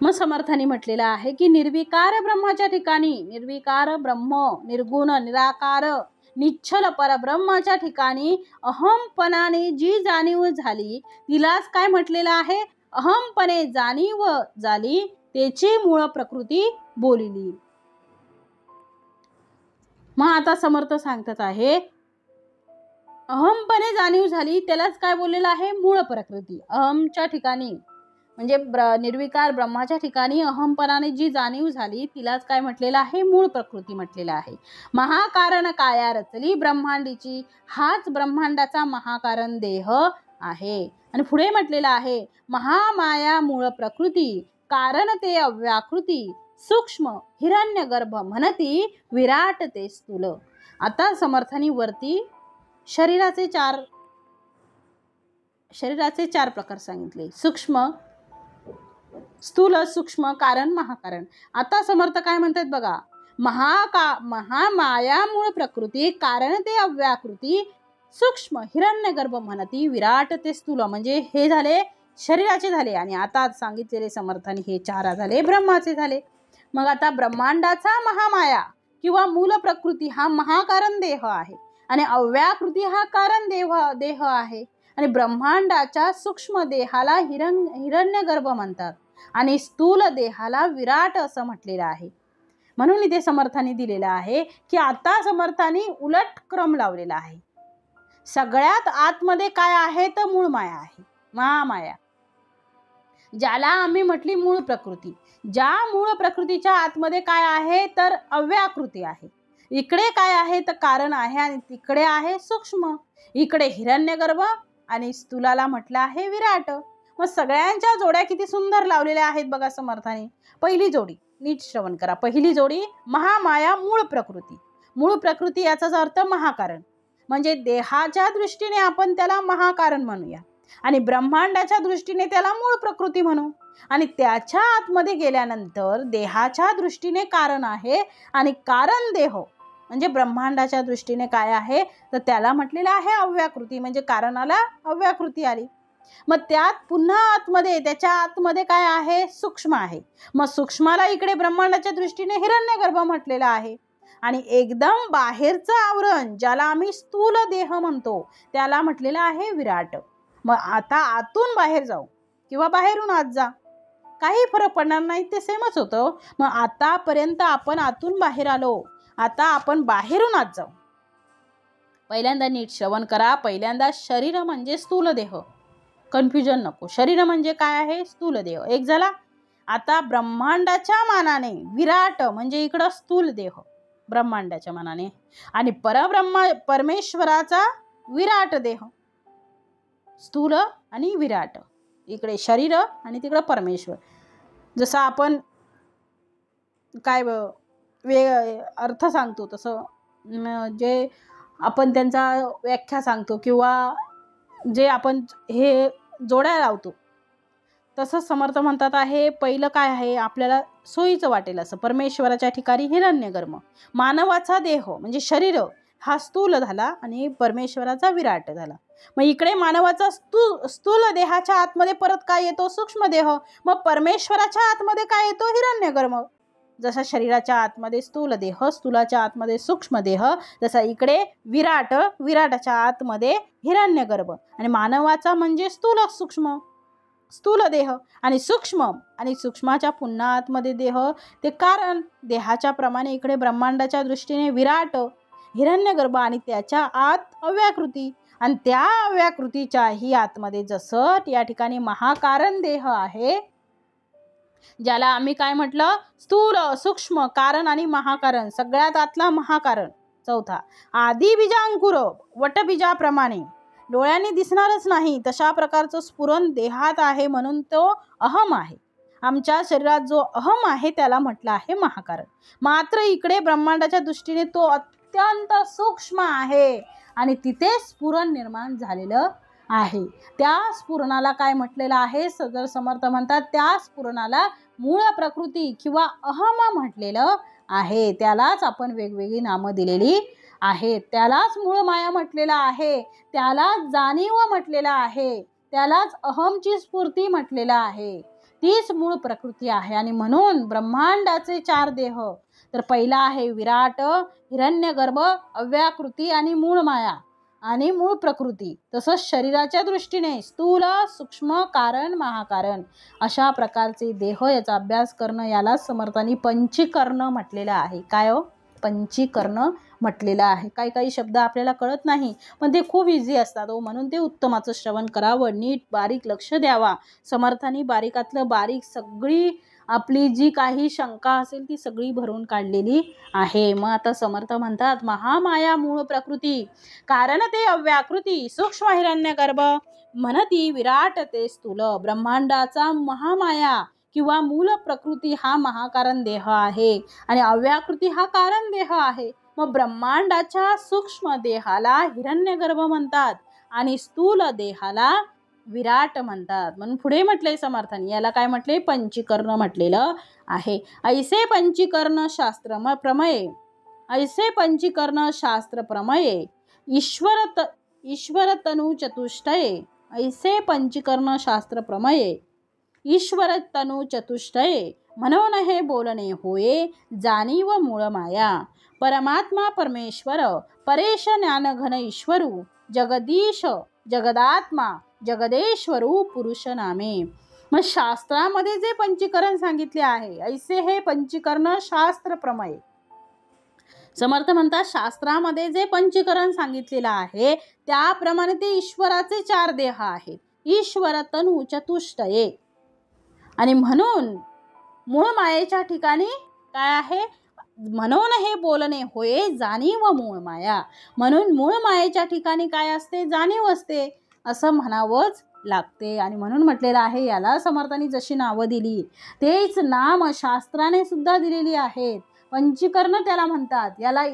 मग समर्थांनी म्हटलेलं आहे की निर्विकार ब्रह्माच्या ठिकाणी, निर्विकार ब्रह्म, निर्गुण, निराकार, निश्चल परब्रह्माच्या ठिकाणी अहमपणाने जी जाणीव झाली तिलाच काय म्हटलेलं आहे? अहमपणे जाणीव झाली त्याची मूळ प्रकृती बोलली. मग आता समर्थ सांगतात आहे अहमपणे जाणीव झाली त्यालाच काय बोललेलं आहे? मूळ प्रकृती. अहमच्या ठिकाणी म्हणजे निर्विकार ब्रह्माच्या ठिकाणी अहमपणाने जी जाणीव झाली तिलाच काय म्हटलेलं आहे? मूळ प्रकृती म्हटलेलं आहे. महाकारण काया रचली ब्रह्मांडीची, हाच ब्रह्मांडाचा महाकारण देह आहे. आणि पुढे म्हटलेलं आहे महामाया मूळ प्रकृती, कारण ते अव्याकृती, सूक्ष्म हिरण्यगर्भ म्हणती, विराट ते स्थूल. आता समर्थांनी वरती शरीराचे चार प्रकार सांगितले, सूक्ष्म, स्थूल, सूक्ष्म, कारण, महाकारण. आता समर्थ काय म्हणतात बघा, महामाया मूळ प्रकृती, कारण ते अव्याकृती, सूक्ष्म हिरण्यगर्भ म्हणती, विराट ते स्थूल. म्हणजे हे झाले शरीराचे झाले आणि आता सांगितलेले समर्थांनी हे 4 झाले ब्रह्माचे झाले. मग आता ब्रह्मांडाचा महामाया किंवा मूल प्रकृती हा महाकारण देह आहे आणि अव्याकृती हा कारण देह आहे आणि ब्रह्मांडाच्या सूक्ष्म देहाला हिरण्यगर्भ म्हणतात आणि स्थूल देहाला विराट असं म्हटलेलं आहे. म्हणून इथे समर्थांनी दिलेलं आहे की आता समर्थांनी उलट क्रम लावलेला आहे. सगळ्यात आतमध्ये काय आहे तर मूळ माया आहे, महामाया, ज्याला आम्ही म्हटली मूळ प्रकृती. ज्या मूळ प्रकृतीच्या आतमध्ये काय आहे तर अव्याकृती आहे. इकडे काय आहे तर कारण आहे आणि तिकडे आहे सूक्ष्म. इकडे हिरण्यगर्भ आणि स्थूलाला म्हटलं आहे विराट. मग सगळ्यांच्या जोड्या किती सुंदर लावलेल्या आहेत बघा समर्थाने. पहिली जोडी नीट श्रवण करा. पहिली जोडी महामाया मूळ प्रकृती. मूळ प्रकृती याचाच अर्थ महाकारण, म्हणजे देहाच्या दृष्टीने आपण त्याला महाकारण म्हणूया आणि ब्रह्मांडाच्या दृष्टीने त्याला मूळ प्रकृती म्हणू. आणि त्याच्या आतमध्ये गेल्यानंतर देहाच्या दृष्टीने कारण आहे आणि कारण देह म्हणजे ब्रह्मांडाच्या दृष्टीने काय आहे तर त्याला म्हटलेलं आहे अव्याकृती, म्हणजे कारणाला अव्याकृती आली. मग त्यात पुन्हा आतमध्ये त्याच्या आतमध्ये काय आहे सूक्ष्म आहे. मग सूक्ष्माला इकडे ब्रह्मांडाच्या दृष्टीने हिरण्यगर्भ म्हटलेलं आहे आणि एकदम बाहेरचं आवरण ज्याला आम्ही स्थूल देह म्हणतो त्याला म्हटलेलं आहे विराट. मग आता आतून बाहेर जाऊ किंवा बाहेरून आत जा, काही फरक पडणार नाही, ते सेमच होतं. मग आतापर्यंत आपण आतून बाहेर आलो, आता आपण बाहेरून आत जाऊ. पहिल्यांदा नीट श्रवण करा. पहिल्यांदा शरीर म्हणजे स्थूल देह, कन्फ्युजन नको. शरीर म्हणजे काय आहे? स्थूल देह. एक झाला. आता ब्रह्मांडाच्या मानाने विराट म्हणजे इकडं स्थूल देह ब्रह्मांडाच्या मानाने, आणि परमेश्वराचा विराट देह. स्थूल आणि विराट, इकडे शरीर आणि तिकडं परमेश्वर. जसं आपण काय अर्थ सांगतो तसं जे आपण त्यांचा व्याख्या सांगतो किंवा जे आपण हे जोड्या लावतो, तसंच समर्थ म्हणतात आहे पहिलं काय आहे आपल्याला सोयीचं वाटेल असं. परमेश्वराच्या ठिकाणी हिरण्यगर्भ, मानवाचा देह म्हणजे शरीर हा स्थूल झाला आणि परमेश्वराचा विराट झाला. मग इकडे मानवाचा स्थूल देहाच्या आतमध्ये परत काय येतो? सूक्ष्म देह. मग परमेश्वराच्या आतमध्ये काय येतो? हिरण्यगर्भ. जसा शरीराच्या आतमध्ये स्थूल देह, स्थूलाच्या आतमध्ये सूक्ष्म देह, जसा इकडे विराट, विराटाच्या आतमध्ये हिरण्यगर्भ, आणि मानवाचा म्हणजे स्थूल देह आणि सूक्ष्म, आणि सूक्ष्माच्या पुन्हा आतमध्ये देह. ते कारण देहाच्या प्रमाणे इकडे ब्रह्मांडाच्या दृष्टीने विराट, हिरण्यगर्भ आणि त्याच्या आत अव्याकृती, आणि त्या अव्याकृतीच्याही आतमध्ये जसं या ठिकाणी महाकारण देह आहे, ज्याला आम्ही काय म्हटलं? स्थूल, सूक्ष्म, कारण आणि महाकारण. सगळ्यात आतला महाकारण. चौथा, आदी बीजांकुर वटबीजाप्रमाणे डोळ्यांनी दिसणारच नाही तशा प्रकारचं स्फुरण देहात आहे, म्हणून तो अहम आहे. आमच्या शरीरात जो अहम आहे त्याला म्हटलं आहे महाकारण. मात्र इकडे ब्रह्मांडाच्या दृष्टीने तो अत्यंत सूक्ष्म आहे आणि तिथे स्फुरण निर्माण झालेलं आहे. त्या स्फुरणाला काय म्हटलेलं आहे? सदर समर्थ म्हणतात त्या स्फुरणाला मूळ प्रकृती किंवा अहम म्हटलेलं आहे. त्यालाच आपण वेगवेगळी नामं दिलेली आहेत. त्यालाच मूळ माया म्हटलेलं आहे, त्यालाच जाणीव म्हटलेलं आहे, त्यालाच अहमची स्फूर्ती म्हटलेलं आहे. तीच मूळ प्रकृती आहे. आणि म्हणून ब्रह्मांडाचे 4 देह, तर पहिला आहे विराट, हिरण्यगर्भ, अव्याकृती आणि मूळ माया आणि मूळ प्रकृती. तसंच शरीराच्या दृष्टीने स्थूल, सूक्ष्म, कारण, महाकारण अशा प्रकारचे देह. याचा अभ्यास करणं यालाच समर्थांनी पंचीकरण म्हटलेलं आहे. काय हो? पंचीकरण म्हटलेलं आहे. काही काही शब्द आपल्याला कळत नाही पण ते खूप इझी असतात हो, म्हणून ते उत्तमाचं श्रवण करावं, नीट बारीक लक्ष द्यावा. समर्थांनी बारीकातलं बारीक सगळी आपली जी काही शंका असेल ती सगळी भरून काढलेली आहे. मग आता समर्थ म्हणतात महामाया मूळ प्रकृती, कारण ते अव्याकृती, सूक्ष्म हिरण्यगर्भ म्हणती विराट ते स्थूल. ब्रह्मांडाचा महामाया किंवा मूल प्रकृती हा महाकारण देह आहे आणि अव्याकृती हा कारण देह आहे. मग ब्रह्मांडाच्या सूक्ष्म देहाला हिरण्यगर्भ म्हणतात आणि स्थूल देहाला विराट म्हणतात. म्हणून पुढे म्हटले समर्थांनी याला काय म्हटले? पंचीकरण म्हटलेलं आहे. ऐसे पंचीकरण शास्त्र प्रमये, ऐसे पंचीकरण शास्त्र प्रमये ईश्वर तनु चतुष्टये, ऐसे पंचीकरण शास्त्र प्रमये ईश्वर तनु चतुष्टये म्हणून हे बोलणे होये जाणीव मूळ माया. परमात्मा परमेश्वर परेश ज्ञानघन ईश्वरू जगदीश जगदात्मा जगदेश्वरू पुरुष नामे. मग शास्त्रामध्ये जे पंचीकरण सांगितले आहे ऐसे हे पंचीकरण शास्त्र प्रमये. समर्थ म्हणतात शास्त्रामध्ये जे पंचीकरण सांगितलेलं आहे त्याप्रमाणे ते ईश्वराचे 4 देह आहेत. ईश्वर तनु चतुष्टये आणि म्हणून मूळ मायेच्या ठिकाणी काय आहे? म्हणून हे बोलणे होय जाणीव मूळ माया. म्हणून मूळ मायेच्या ठिकाणी काय असते? जाणीव असते असं म्हणावंच लागते. आणि म्हणून म्हटलेलं आहे याला समर्थांनी जशी नावं दिली तेच नाम शास्त्राने सुद्धा दिलेली आहेत. पंचीकरण त्याला म्हणतात. याला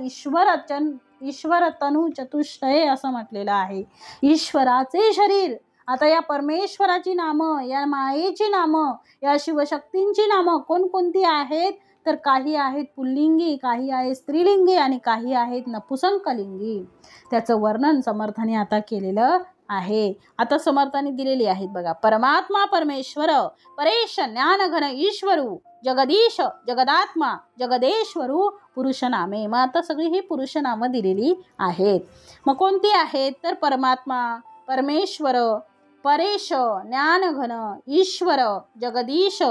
ईश्वर तनु चतुष्टये असं म्हटलेलं आहे. ईश्वराचे शरीर. आता या परमेश्वराची नामं, या मायेची नामं, या शिवशक्तींची नामं कोणकोणती आहेत? तर काही आहेत पुल्लिंगी, काही आहेत स्त्रीलिंगी आणि काही आहेत नपुसंकलिंगी. त्याचं वर्णन समर्थाने आता केलेलं आहे. आता समर्थाने दिलेली आहेत बघा. परमात्मा परमेश्वर परेश ज्ञानघन ईश्वरू जगदीश जगदात्मा जगदेश्वरू पुरुष नामे. मग आता सगळी ही पुरुष नामं दिलेली आहेत. मग कोणती आहेत? तर परमात्मा, परमेश्वर, परेश, ज्ञानघन, ईश्वर, जगदीश,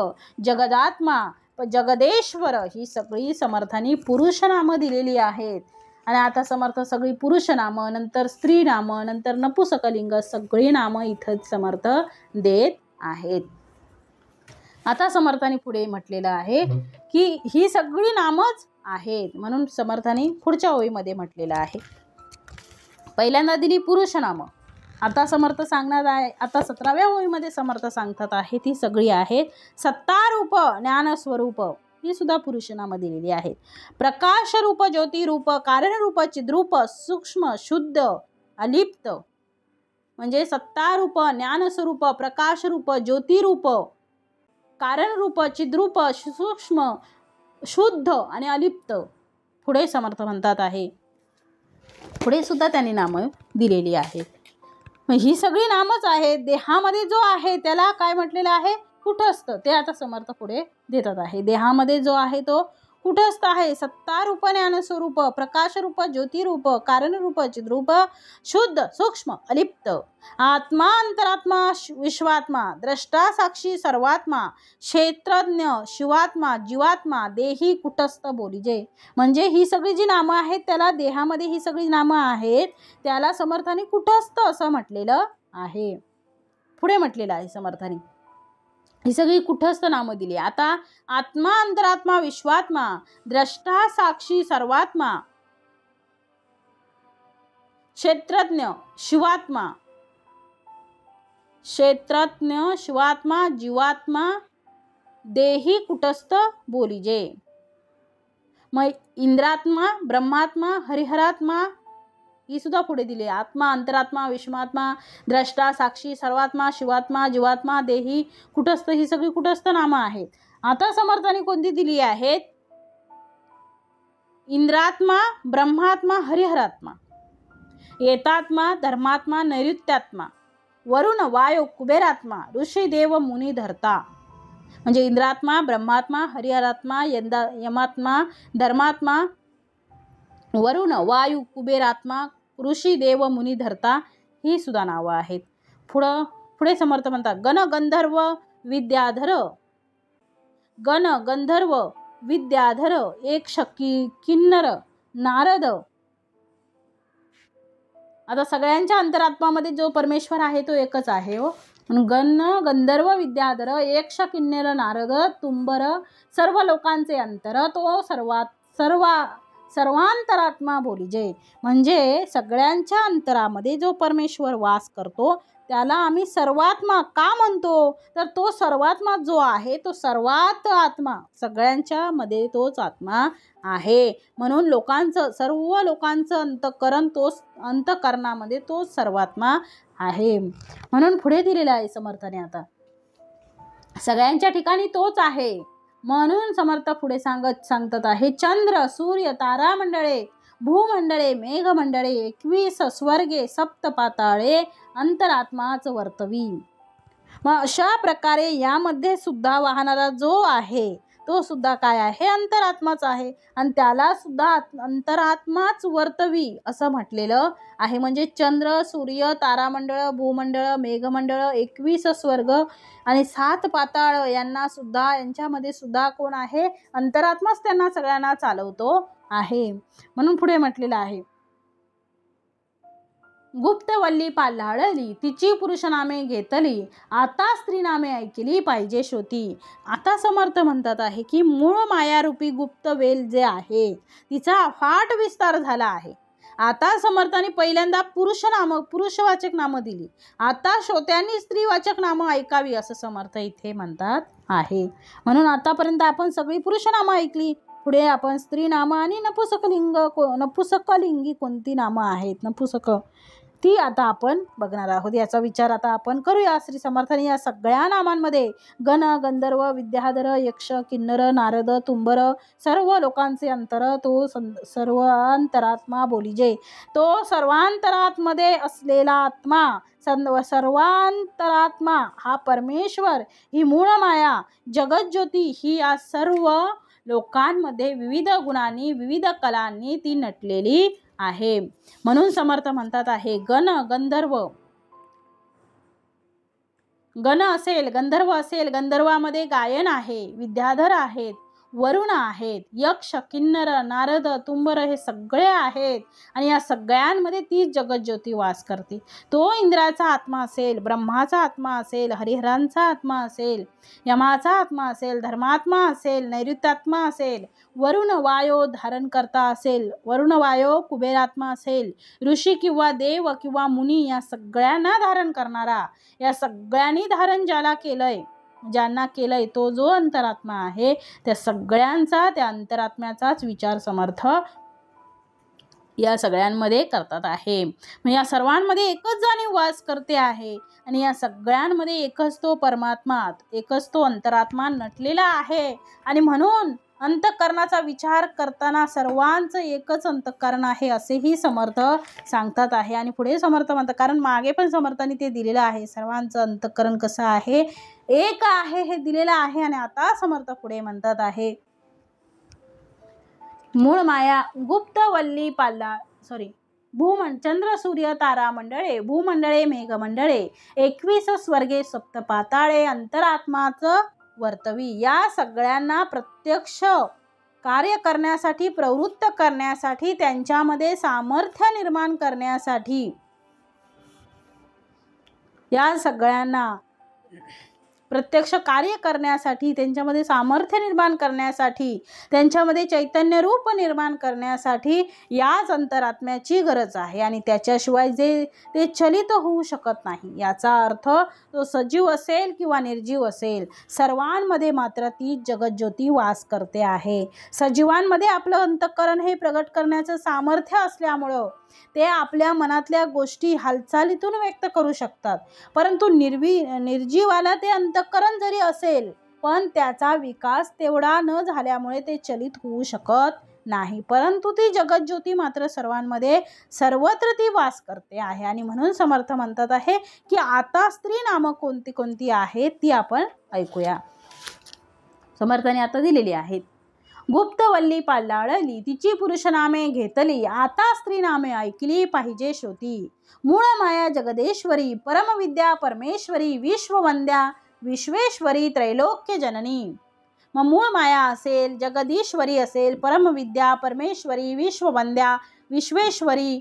जगदात्मा, जगदेश्वर ही सगळी समर्थांनी पुरुष नामं दिलेली आहेत. आणि आता समर्थ सगळी पुरुष नामं, नंतर स्त्री नामं, नंतर नपुसकलिंग सगळी नामं इथं समर्थ देत आहेत. आता समर्थाने पुढे म्हटलेलं आहे की ही सगळी नामच आहेत. म्हणून समर्थाने पुढच्या ओळीमध्ये म्हटलेलं आहे. पहिल्यांदा दिली पुरुष नामं. आता समर्थ सांगणार आहे, आता 17व्या ओळीमध्ये समर्थ सांगतात आहे ती सगळी आहेत. सत्तारूप ज्ञानस्वरूप ही सुद्धा पुरुष नामं दिलेली आहेत. प्रकाश रूप, ज्योती रूप, कारण रूप, चिद्रूप, सूक्ष्म, शुद्ध, अलिप्त. म्हणजे सत्तारूप, ज्ञानस्वरूप, प्रकाश रूप, ज्योती रूप, कारण रूप, चिद्रूप, सूक्ष्म, शुद्ध आणि अलिप्त. पुढे समर्थ म्हणतात आहे, पुढे सुद्धा त्यांनी नामं दिलेली आहेत. ही सगळी नामच आहेत. देहामध्ये जो आहे त्याला काय म्हटलेलं आहे? कुटस्थ. ते आता समर्थ पुढे देतात आहे. देहामध्ये जो आहे तो कुटस्थ आहे. सत्तारूप, ज्ञानस्वरूप, प्रकाशरूप, ज्योतिरूप, कारणरूप, चिद्रूप, शुद्ध, सूक्ष्म, अलिप्त. आत्मा, अंतरात्मा, विश्वात्मा, द्रष्टा, साक्षी, सर्वात्मा, क्षेत्रज्ञ, शिवात्मा, जीवात्मा, देही, कुटस्थ बोलीजे. म्हणजे ही सगळी जी नामं आहेत त्याला देहामध्ये ही सगळी नामं आहेत त्याला समर्थाने कुटस्थ असं म्हटलेलं आहे. पुढे म्हटलेलं आहे समर्थाने ही सगळी कुटस्थ नामं दिली. आता आत्मा, अंतरात्मा, विश्वात्मा, द्रष्टा, साक्षी, सर्वात्मा, क्षेत्रज्ञ, शिवात्मा, जीवात्मा, देही, कुटस्थ बोलीजे. मग इंद्रात्मा, ब्रह्मात्मा, हरिहरात्मा ही सुद्धा पुढे दिली. आत्मा, अंतरात्मा, विश्वात्मा, द्रष्टा, साक्षी, सर्वात्मा, शिवात्मा, जीवात्मा, देही, कुटस्थ ही सगळी कुटस्थ नामं आहेत. आता समर्थाने कोणती दिली आहेत? इंद्रात्मा, ब्रह्मात्मा, हरिहरात्मा, एतात्मा, धर्मात्मा, नैऋत्यात्मा, वरुण, वायू, कुबेरात्मा, ऋषी, देव, मुनी, धर्ता. म्हणजे इंद्रात्मा, ब्रह्मात्मा, हरिहरात्मा, यमात्मा, धर्मात्मा, वरुण, वायू, कुबेरात्मा, ऋषी, देव, मुनी, धर्ता ही सुद्धा नावं आहेत. पुढे समर्थ म्हणतात गण, गंधर्व, विद्याधर, गण, गंधर्व, विद्याधर, एक शक्की, किन्नर, नारद. आता सगळ्यांच्या अंतरात्मामध्ये जो परमेश्वर आहे तो एकच आहे हो. गण, गंधर्व, विद्याधर, यक्ष, किन्नर, नारद, तुंबर, सर्व लोकांचे अंतर, तो सर्वांतरात्मा बोलीजे. म्हणजे सगळ्यांच्या अंतरामध्ये जो परमेश्वर वास करतो त्याला आम्ही सर्वात्मा का म्हणतो? तर तो सर्वात्मा जो आहे तो सर्वात आत्मा, सगळ्यांच्या मध्ये तोच आत्मा आहे. म्हणून सर्व लोकांचं अंतःकरण तोच, अंतःकरणामध्ये तोच सर्वात्मा आहे. म्हणून पुढे दिलेला आहे समर्थाने आता सगळ्यांच्या ठिकाणी तोच आहे. म्हणून समर्थ पुढे सांगतात आहे चंद्र, सूर्य, तारामंडळे, भूमंडळे, मेघमंडळे, 21 स्वर्गे, सप्त पाताळे, अंतरात्माच वर्तवी. मग अशा प्रकारे यामध्ये सुद्धा वाहणारा जो आहे तो सुद्धा काय आहे? अंतरात्माच आहे. आणि त्याला सुद्धा अंतरात्माच वर्तवी असं म्हटलेलं आहे. म्हणजे चंद्र, सूर्य, तारामंडळ, भूमंडळ, मेघमंडळ, 21 स्वर्ग आणि 7 पाताळ यांच्यामध्ये सुद्धा कोण आहे? अंतरात्माच त्यांना सगळ्यांना चालवतो आहे. म्हणून पुढे म्हटलेलं आहे गुप्तवल्ली पाल्हाळली, तिची पुरुष नामे घेतली, आता स्त्री नामे ऐकली पाहिजे श्रोती. आता समर्थ म्हणतात आहे की मूळ मायारूपी गुप्त वेल जे आहे तिचा अफाट विस्तार झाला आहे. आता समर्थाने पहिल्यांदा पुरुषवाचक नामं दिली. आता श्रोत्यांनी स्त्रीवाचक नामं ऐकावी असं समर्थ इथे म्हणतात आहे. म्हणून आतापर्यंत आपण सगळी पुरुष नामं ऐकली. पुढे आपण स्त्री नामं आणि नपुसकलिंगी कोणती नामं आहेत नपुसक ती आता आपण बघणार आहोत. याचा विचार आता आपण करूया. श्री समर्थाने या सगळ्या नामांमध्ये गण, गंधर्व, विद्याधर, यक्ष, किन्नर, नारद, तुंबर, सर्व लोकांचे अंतर, तो सर्वांतरात्मा बोलीजे. तो सर्वांतरात्मध्ये असलेला आत्मा, सर्वांतरात्मा हा परमेश्वर, ही मूळ माया, जगज्योती ही या सर्व लोकांमध्ये विविध गुणांनी, विविध कलांनी ती नटलेली आहे. म्हणून समर्थ म्हणतात आहे गण, गंधर्व, गण असेल, गंधर्व असेल, गंधर्वामध्ये गायन आहे, विद्याधर आहेत, वरुण आहेत, यक्ष, किन्नर, नारद, तुंबर हे सगळे आहेत आणि या सगळ्यांमध्ये ती जगज्योती वास करते. तो इंद्राचा आत्मा असेल, ब्रह्माचा आत्मा असेल, हरिहरांचा आत्मा असेल, यमाचा आत्मा असेल, धर्मात्मा असेल, नैऋत्यात्मा असेल, वरुण वायो धारण करता असेल, वरुण वायो कुबेरात्मा असेल, ऋषी किंवा देव किंवा मुनी या सगळ्यांना धारण करणारा, या सगळ्यांनी धारण ज्यांना केलंय तो जो अंतरात्मा आहे, त्या सगळ्यांचा, त्या अंतरात्म्याचाच विचार समर्थ या सगळ्यांमध्ये करतात आहे. म्हणजे या सर्वांमध्ये एकच जाणीव वास करते आहे आणि या सगळ्यांमध्ये एकच तो परमात्मा, एकच तो अंतरात्मा नटलेला आहे. आणि म्हणून अंतःकरणाचा विचार करताना सर्वांचं एकच अंतःकरण आहे असेही समर्थ सांगतात आहे. आणि पुढे समर्थ म्हणतात, कारण मागे पण समर्थांनी ते दिलेलं आहे, सर्वांचं अंतःकरण कसं आहे, एक आहे हे दिलेलं आहे. आणि आता समर्थ पुढे म्हणतात आहे, मूळ माया गुप्त वल्ली पाल्ला चंद्र सूर्य तारा मंडळे, भूमंडळे मेघमंडळे, 21 स्वर्गे सप्त पाताळे, अंतरात्माच वर्तवी. या सगळ्यांना प्रत्यक्ष कार्य करण्यासाठी, प्रवृत्त करण्यासाठी, त्यांच्यामध्ये सामर्थ्य निर्माण करण्यासाठी, या सगळ्यांना प्रत्यक्ष कार्य करण्यासाठी, त्यांच्यामध्ये सामर्थ्य निर्माण करण्यासाठी, त्यांच्यामध्ये चैतन्य रूप निर्माण करण्यासाठी याच अंतरात्म्याची गरज आहे. आणि त्याच्याशिवाय ते चलित होऊ शकत नाही. याचा अर्थ तो सजीव असेल किंवा निर्जीव असेल, सर्वांमध्ये मात्र ती जगज्योती वास करते आहे. सजीवांमध्ये आपलं अंतःकरण हे प्रगट करण्याचं सामर्थ्य असल्यामुळं ते आपल्या मनातल्या गोष्टी हालचालीतून व्यक्त करू शकतात. परंतु निर्जीवाला ते अंतःकरण जरी असेल, पण त्याचा विकास तेवढा न झाल्यामुळे ते चलित होऊ शकत नाही. परंतु ती जगज्योती मात्र सर्वांमध्ये, सर्वत्र ती वास करते आहे. आणि म्हणून समर्थ म्हणतात आहे की आता स्त्री नामं कोणती कोणती आहेत ती आपण ऐकूया. समर्थाने आता दिलेली आहेत. गुप्त वल्ली पाल्लाळली, तिची पुरुष नामे घेतली, आता स्त्री नामे ऐकली पाहिजे श्रोती. मूळ माया जगदेश्वरी, परमविद्या परमेश्वरी, विश्ववंद्या विश्वेश्वरी, त्रैलोक्य जननी. मग मूळ माया असेल, जगदीश्वरी असेल, परमविद्या परमेश्वरी, विश्ववंद्या विश्वेश्वरी,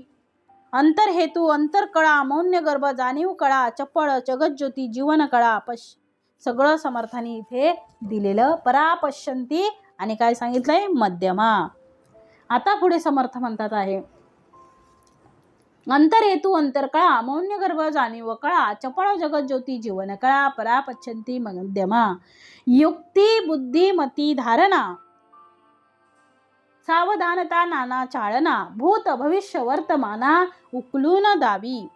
अंतरहेतू अंतरकळा, मौन्यगर्भ जाणीव कळा, चपळ जगज्योती जीवन कळा, सगळं समर्थांनी इथे दिलेलं. परापश्यंती आणि काय सांगितलंय, मध्यमा. आता पुढे समर्थ म्हणतात आहे, अंतरहेतू अंतरकळा, मौन्यगर्भ जाणीव कळा, चपळ जगज्योती जीवन कळा, परापश्यंती मध्यमा. युक्ती बुद्धी मती धारणा, सावधानता नाना चाळना, भूत भविष्य वर्तमाना उकलून दावी.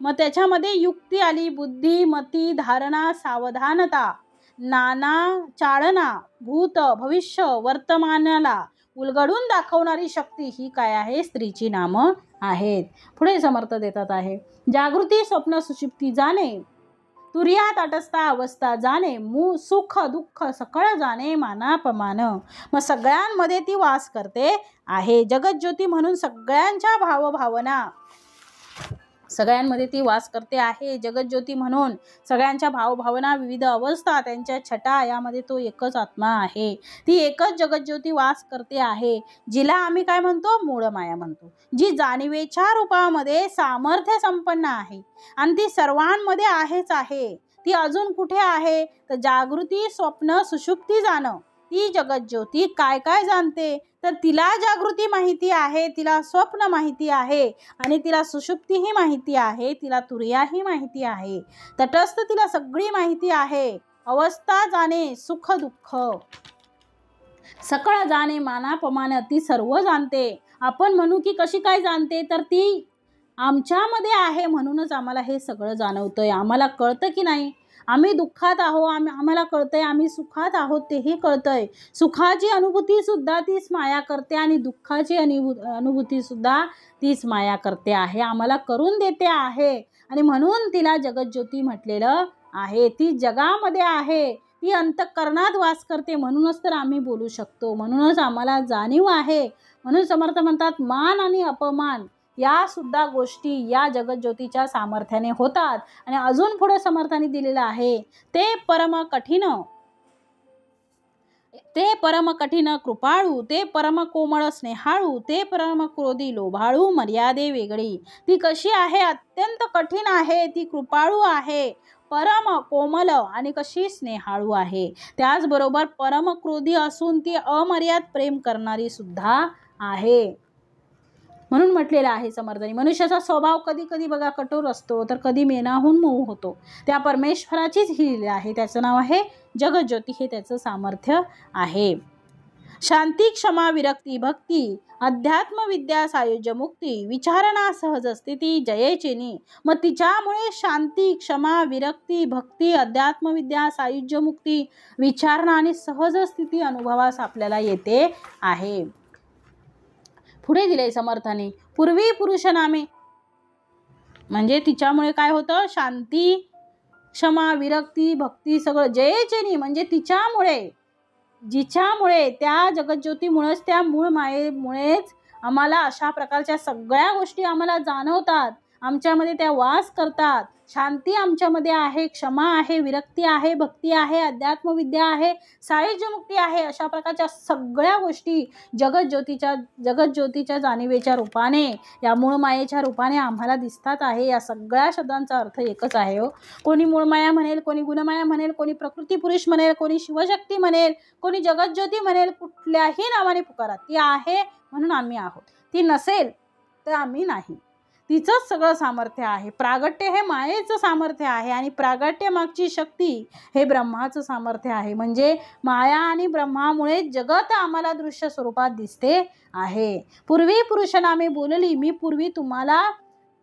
मग त्याच्यामध्ये युक्ती आली, बुद्धी मती धारणा, सावधानता, नाना चाळना, भूत भविष्य वर्तमानाला उलगडून दाखवणारी शक्ती, ही काय आहे, स्त्रीची नामं आहेत. पुढे समर्थ देतात आहे, जागृती स्वप्न सुषुप्ती जाणे, तुर्या तटस्था अवस्था जाणे, सुख दुःख सकळ जाणे, मानापमान. मग सगळ्यांमध्ये ती वास करते आहे. जगज्योती म्हणून सगळ्यांच्या भावभावना, सगळ्यांमध्ये ती वास करते आहे. जगज्योती म्हणून सगळ्यांच्या भावभावना, विविध अवस्था, त्यांच्या छटा, यामध्ये तो एकच आत्मा आहे. ती एकच जगज्योती वास करते आहे, जिला आम्ही काय म्हणतो, मूळ माया म्हणतो, जी जाणीवेच्या रूपामध्ये सामर्थ्य संपन्न आहे आणि ती सर्वांमध्ये आहेच आहे. ती अजून कुठे आहे, तर जागृती स्वप्न सुषुप्ती जाणं, ती जगज्योती काय काय जाणते, तर तिला जागृती माहिती आहे, तिला स्वप्न माहिती आहे आणि तिला सुषुप्तीही माहिती आहे, तिला तुर्याही माहिती आहे, तटस्थ तिला सगळी माहिती आहे, अवस्था जाणे, सुख दुःख सकळ जाणे, मानापमान ती सर्व जाणते. आपण म्हणू की कशी काय जाणते, तर ती आमच्यामध्ये आहे म्हणूनच आम्हाला हे सगळं जाणवतंय. आम्हाला कळतं की नाही, आम्ही दुःखात आहोत, आम्हाला कळतंय, आम्ही सुखात आहोत तेही कळतंय. सुखाची अनुभूती सुद्धा तीच माया करते आणि दुःखाची अनुभूती सुद्धा तीच माया करते आहे, आम्हाला करून देते आहे. आणि म्हणून तिला जगज्योती म्हटलेलं आहे. ती जगामध्ये आहे, ती अंतःकरणात वास करते, म्हणूनच तर आम्ही बोलू शकतो, म्हणूनच आम्हाला जाणीव आहे. म्हणून समर्थ म्हणतात, मान आणि अपमान या सुद्धा गोष्टी या जगज्योतीच्या सामर्थ्याने होतात. आणि अजून पुढे समर्थाने दिलेलं आहे, ते परम कठीण ते परम कठीण कृपाळू, ते परम कोमळ स्नेहाळू, ते परम क्रोधी लोभाळू, मर्यादे वेगळी. ती कशी आहे? अत्यंत कठीण आहे, ती कृपाळू आहे, परम कोमल आणि कशी स्नेहाळू आहे. त्याचबरोबर परम क्रोधी असून ती अमर्याद प्रेम करणारी सुद्धा आहे. म्हणून म्हटलेलं आहे समर्थांनी, मनुष्याचा स्वभाव कधी कधी बघा कठोर असतो, तर कधी मेनाहून मऊ होतो. त्या परमेश्वराचीच ही लीला आहे. त्याचं नाव आहे जगज्योती, हे त्याचं सामर्थ्य आहे. शांती, क्षमा, विरक्ती, भक्ती, अध्यात्म विद्या, सायुज्य, मुक्ती, विचारणा, सहज स्थिती, जयेचिनी. मग तिच्यामुळे शांती, क्षमा, विरक्ती, भक्ती, अध्यात्म विद्या, सायुज्य, मुक्ती, विचारणा आणि सहज स्थिती अनुभवास आपल्याला येते आहे. पुढे दिले समर्थाने, पूर्वी पुरुष नामे, म्हणजे तिच्यामुळे काय होतं? शांती, क्षमा, विरक्ती, भक्ती सगळं जयेचेनी, म्हणजे तिच्यामुळे, जिच्यामुळे, त्या जगज्योतीमुळेच, त्या मूळ मायेमुळेच आम्हाला अशा प्रकारच्या सगळ्या गोष्टी आम्हाला जाणवतात, आमच्यामध्ये त्या वास करतात. शांती आमच्यामध्ये आहे, क्षमा आहे, विरक्ती आहे, भक्ती आहे, अध्यात्मविद्या आहे, सायुज्यमुक्ती आहे. अशा प्रकारच्या सगळ्या गोष्टी जगज्योतीच्या जाणीवेच्या रूपाने, या मूळ मायेच्या रूपाने आम्हाला दिसतात आहे. या सगळ्या शब्दांचा अर्थ एकच आहे हो. कोणी मूळमाया म्हणेल, कोणी गुणमाया म्हणेल, कोणी प्रकृती पुरुष म्हणेल, कोणी शिवशक्ती म्हणेल, कोणी जगज्योती म्हणेल, कुठल्याही नावाने पुकारा, ती आहे म्हणून आम्ही आहोत, ती नसेल तर आम्ही नाही. तिचंच सगळं सामर्थ्य आहे. प्रागट्य हे मायेचं सामर्थ्य आहे आणि प्रागट्य मागची शक्ती हे ब्रह्माचं सामर्थ्य आहे. म्हणजे माया आणि ब्रह्मामुळे जगत आम्हाला दृश्य स्वरूपात दिसते आहे. पूर्वी पुरुषनामे बोलली, मी पूर्वी तुम्हाला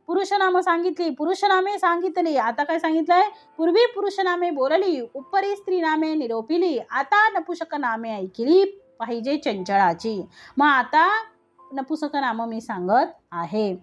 पुरुषनाम सांगितली, पुरुषनामे सांगितली. आता काय सांगितलंय? पूर्वी पुरुषनामे बोलली, उपरी स्त्री नामे निरोपिली, आता नपुसक नामे ऐकली पाहिजे चंचळाची. मग आता नपुसक नाम मी सांगत आहे.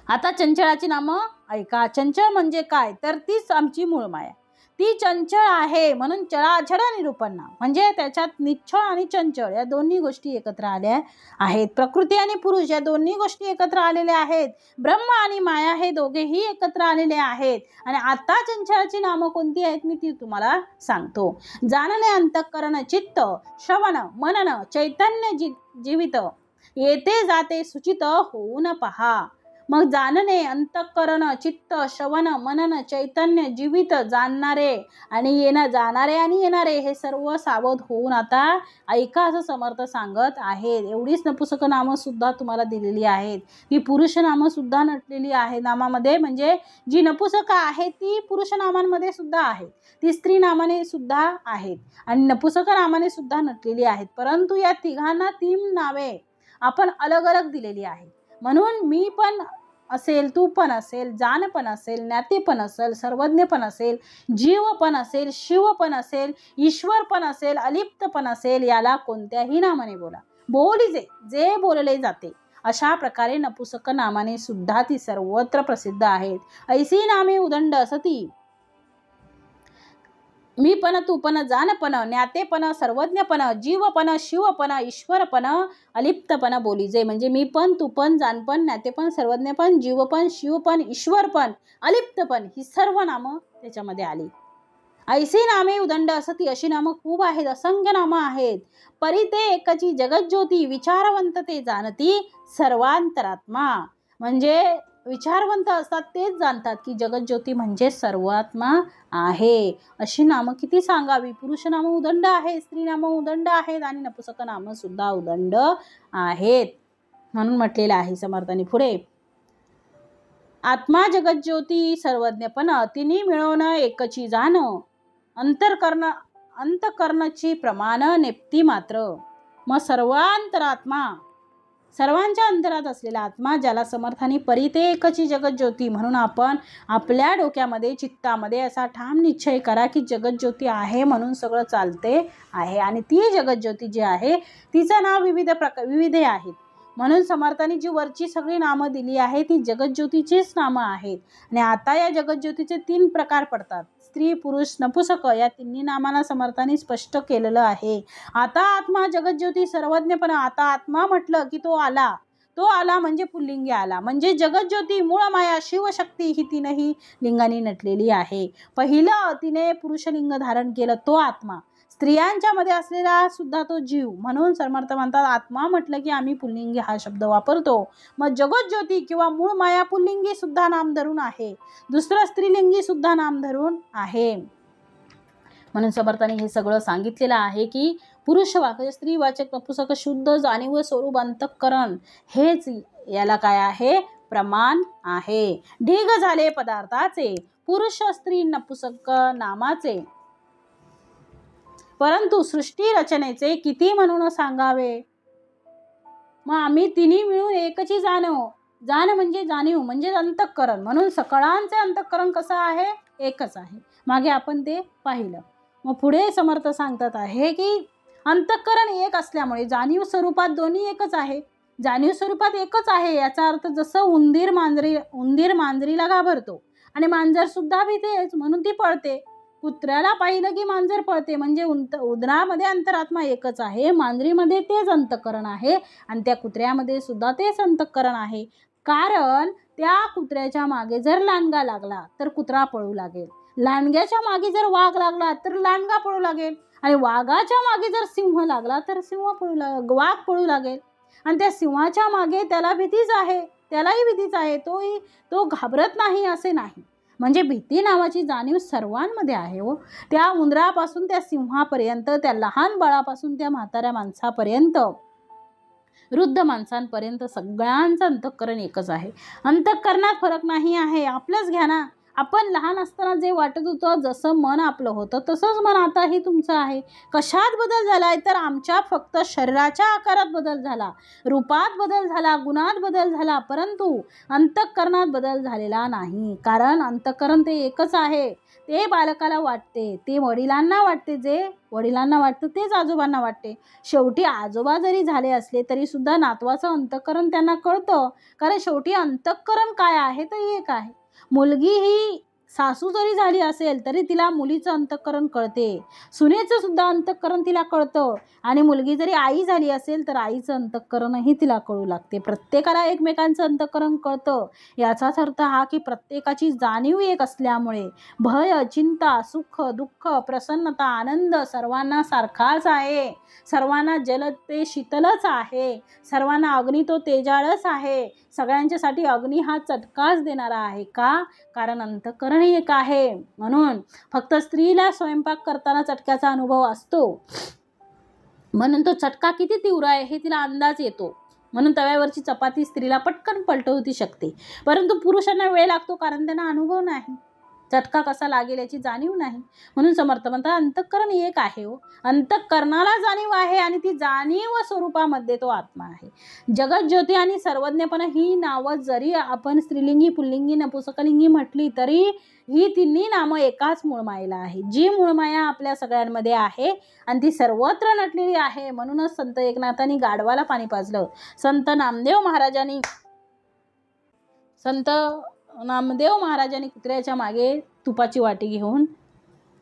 आता चंचळाची नामं ऐका. चंचळ म्हणजे काय? तर तीच आमची मूळ माया, ती चंचळ आहे म्हणून चळाचळ निरूपण नाम, म्हणजे त्याच्यात निश्चळ आणि चंचळ या दोन्ही गोष्टी एकत्र आल्या आहेत. प्रकृती आणि पुरुष या दोन्ही गोष्टी एकत्र आलेल्या आहेत. ब्रह्म आणि माया हे दोघेही एकत्र आलेले आहेत. आणि आता चंचळाची नामं कोणती आहेत मी ती तुम्हाला सांगतो. जाणणे, अंतःकरण, चित्त, श्रवण, मनन, चैतन्य, जीवित, येते जाते सुचित होऊन पहा. मग जाणणे, अंतःकरण, चित्त, श्रवण, मनन, चैतन्य, जीवित, जाणणारे आणि जाणारे आणि येणारे हे सर्व सावध होऊन आता ऐका असं समर्थ सांगत आहेत. एवढीच नपुसक नामं सुद्धा तुम्हाला दिलेली आहेत. ती पुरुष नामं सुद्धा नटलेली आहे नामामध्ये, म्हणजे जी नपुसक आहे ती पुरुष नामांमध्ये सुद्धा आहे, ती स्त्री नामाने सुद्धा आहेत आणि नपुसक नामाने सुद्धा नटलेली आहेत. परंतु या तिघांना 3 नावे आपण अलग अलग दिलेली आहेत. म्हणून मी पण असेल, तू पण असेल, जाण पण असेल, ज्ञाते पण असेल, सर्वज्ञ पण असेल, जीव पण असेल, शिव पण असेल, ईश्वर पण असेल, अलिप्त पण असेल, याला कोणत्याही नामाने बोला, जे बोलले जाते अशा प्रकारे नपुसक नामाने सुद्धा ती सर्वत्र प्रसिद्ध आहेत. ऐसी नामे उदंड असती, मी पण, तू पण, जाणपण, ज्ञातेपण, सर्वज्ञपण, जीवपण, शिवपण, ईश्वरपण, अलिप्तपण बोलीजे. म्हणजे मी पण, तू पण, जाणपण, ज्ञातेपण, सर्वज्ञपण, जीवपण, शिवपण, ईश्वरपण, अलिप्तपण ही सर्व नामं त्याच्यामध्ये आली. ऐसी नामे उदंड असती, अशी नामं खूप आहेत, असंख्य नामं आहेत. परी ते एकची जगज्योती, विचारवंत ते जाणती सर्वांतरात्मा. म्हणजे विचारवंत असतात तेच जाणतात की जगज्योती म्हणजे सर्वात्मा आहे. अशी नामं किती सांगावी. पुरुष नामं उदंड आहेत, स्त्री नामं उदंड आहेत आणि नपुसक नामं सुद्धा उदंड आहेत. म्हणून म्हटलेलं आहे समर्थांनी पुढे, आत्मा जगज्योती सर्वज्ञपण, तिन्ही मिळवण एकची जाण, अंतकरणची प्रमाण नेप्ती मात्र. मग सर्वांतरात्मा, सर्वांच्या अंतरात असलेला आत्मा, ज्याला समर्थांनी परी ते एकची जगज्योती, म्हणून आपण आपल्या डोक्यामध्ये, चित्तामध्ये असा ठाम निश्चय करा की जगज्योती आहे म्हणून सगळं चालते आहे. आणि ती जगज्योती जी आहे तिचं नाव विविधे आहेत. म्हणून समर्थांनी जी वरची सगळी नामं दिली आहे ती जगज्योतीचीच नामं आहेत. आणि आता या जगज्योतीचे 3 प्रकार पडतात, स्त्री, पुरुष, नपुसक. या तिन्ही नामांना समर्थांनी स्पष्ट केलेलं आहे. आता आत्मा जगज्योती सर्वज्ञपण, आता आत्मा म्हटलं की तो आला म्हणजे पुल्लिंगी आला. म्हणजे जगज्योती, मूळ माया, शिवशक्ती ही 3ही लिंगांनी नटलेली आहे. पहिलं तिने पुरुषलिंग धारण केलं तो आत्मा, स्त्रियांच्या मध्ये असलेला सुद्धा तो जीव, म्हणून समर्थ म्हणतात आत्मा म्हटलं की आम्ही पुल्लिंगी हा शब्द वापरतो. मग जगत ज्योती किंवा मूळ माया पुल्लिंगी सुद्धा नाम धरून आहे, दुसरं स्त्रीलिंगी सुद्धा नाम धरून आहे. म्हणून समर्थाने हे सगळं सांगितलेलं आहे की पुरुषवाचक, स्त्रीवाचक, नपुसक, शुद्ध जाणीव स्वरूप अंतःकरण हेच याला काय आहे, प्रमाण आहे. ढीग झाले पदार्थाचे, पुरुष स्त्री नपुसक नामाचे, परंतु सृष्टी रचनेचे किती म्हणून सांगावे. मग आम्ही तिन्ही मिळून एकची जाण म्हणजे जाणीव म्हणजे अंतःकरण, म्हणून सकळांचे अंतःकरण कसं आहे, एकच आहे. मागे आपण ते पाहिलं. मग पुढे समर्थ सांगतात आहे की अंतःकरण एक असल्यामुळे जाणीव स्वरूपात दोन्ही एकच आहे. जाणीव स्वरूपात एकच आहे याचा अर्थ जसं उंदीर मांजरीला घाबरतो आणि मांजर सुद्धा भीतेच म्हणून ती पळते. कुत्र्याला पाहिलं की मांजर पळते, म्हणजे उंदरामध्ये अंतरात्मा एकच आहे, मांजरीमध्ये तेच अंतःकरण आहे आणि त्या कुत्र्यामध्ये सुद्धा तेच अंतःकरण आहे. कारण त्या कुत्र्याच्या मागे जर लांडगा लागला तर कुत्रा पळू लागेल, लांडग्याच्या मागे जर वाघ लागला तर लांडगा पळू लागेल आणि वाघाच्या मागे जर सिंह लागला तर वाघ पळू लागेल. आणि त्या सिंहाच्या मागे त्यालाही भीतीच आहे, तो घाबरत नाही असे नाही. म्हणजे भीती नावाची जाणीव सर्वांमध्ये आहे हो. त्या उंदरापासून त्या सिंहापर्यंत, त्या लहान बाळापासून त्या म्हाताऱ्या माणसापर्यंत, वृद्ध माणसांपर्यंत सगळ्यांचं अंतःकरण एकच आहे. अंतःकरणात फरक नाही आहे. आपलंच घ्या ना, आपण लहान असताना जे वाटत होतं, जसं मन आपलं होतं तसंच मन आताही तुमचं आहे. कशात बदल झालाय तर आमच्या फक्त शरीराच्या आकारात बदल झाला, रूपात बदल झाला, गुणात बदल झाला, परंतु अंतःकरणात बदल झालेला नाही. कारण अंतःकरण ते एकच आहे. ते बालकाला वाटते, ते वडिलांना वाटते, जे वडिलांना वाटतं तेच आजोबांना वाटते. शेवटी आजोबा जरी झाले असले तरी सुद्धा नातवाचं अंतःकरण त्यांना कळतं, कारण शेवटी अंतःकरण काय आहे तर एक आहे. मुलगी ही सासू जरी झाली असेल तरी तिला मुलीचं अंतःकरण कळते, सुनेचं सुद्धा अंतःकरण तिला कळतं, आणि मुलगी जरी आई झाली असेल तर आईचं अंतःकरणही तिला कळू लागते. प्रत्येकाला एकमेकांचं अंतःकरण कळतं. याचाच अर्थ हा की प्रत्येकाची जाणीव एक असल्यामुळे भय, चिंता, सुख, दुःख, प्रसन्नता, आनंद सर्वांना सारखाच आहे. सर्वांना जल ते शीतलच आहे, सर्वांना अग्नी तो तेजाळच आहे. सगळ्यांच्यासाठी अग्नी हा चटकाच देणारा आहे. का? कारण अंतःकरण एक आहे. म्हणून फक्त स्त्रीला स्वयंपाक करताना चटक्याचा अनुभव असतो, म्हणून तो चटका किती तीव्र आहे हे तिला अंदाज येतो. म्हणून तव्यावरची चपाती स्त्रीला पटकन पलटवू शकते, परंतु पुरुषांना वेळ लागतो, कारण त्यांना अनुभव नाही, चटका कसा लागेल याची जाणीव नाही. म्हणून समर्थ म्हणतात अंतःकरण एक आहे हो. अंतःकरणाला जाणीव आहे आणि ती जाणीव स्वरूपामध्ये तो आत्मा आहे. जगत ज्योती आणि सर्वज्ञपणा ही नावं जरी आपण स्त्रीलिंगी, पुल्लिंगी, नपुंसकलिंगी म्हटली तरी ही तिन्ही नामं एकाच मूळमायेला आहे. जी मूळमाया आपल्या सगळ्यांमध्ये आहे आणि ती सर्वत्र नटलेली आहे. म्हणूनच संत एकनाथांनी गाढवाला पाणी पाजलं. संत नामदेव महाराजांनी कुत्र्याच्या मागे तुपाची वाटी घेऊन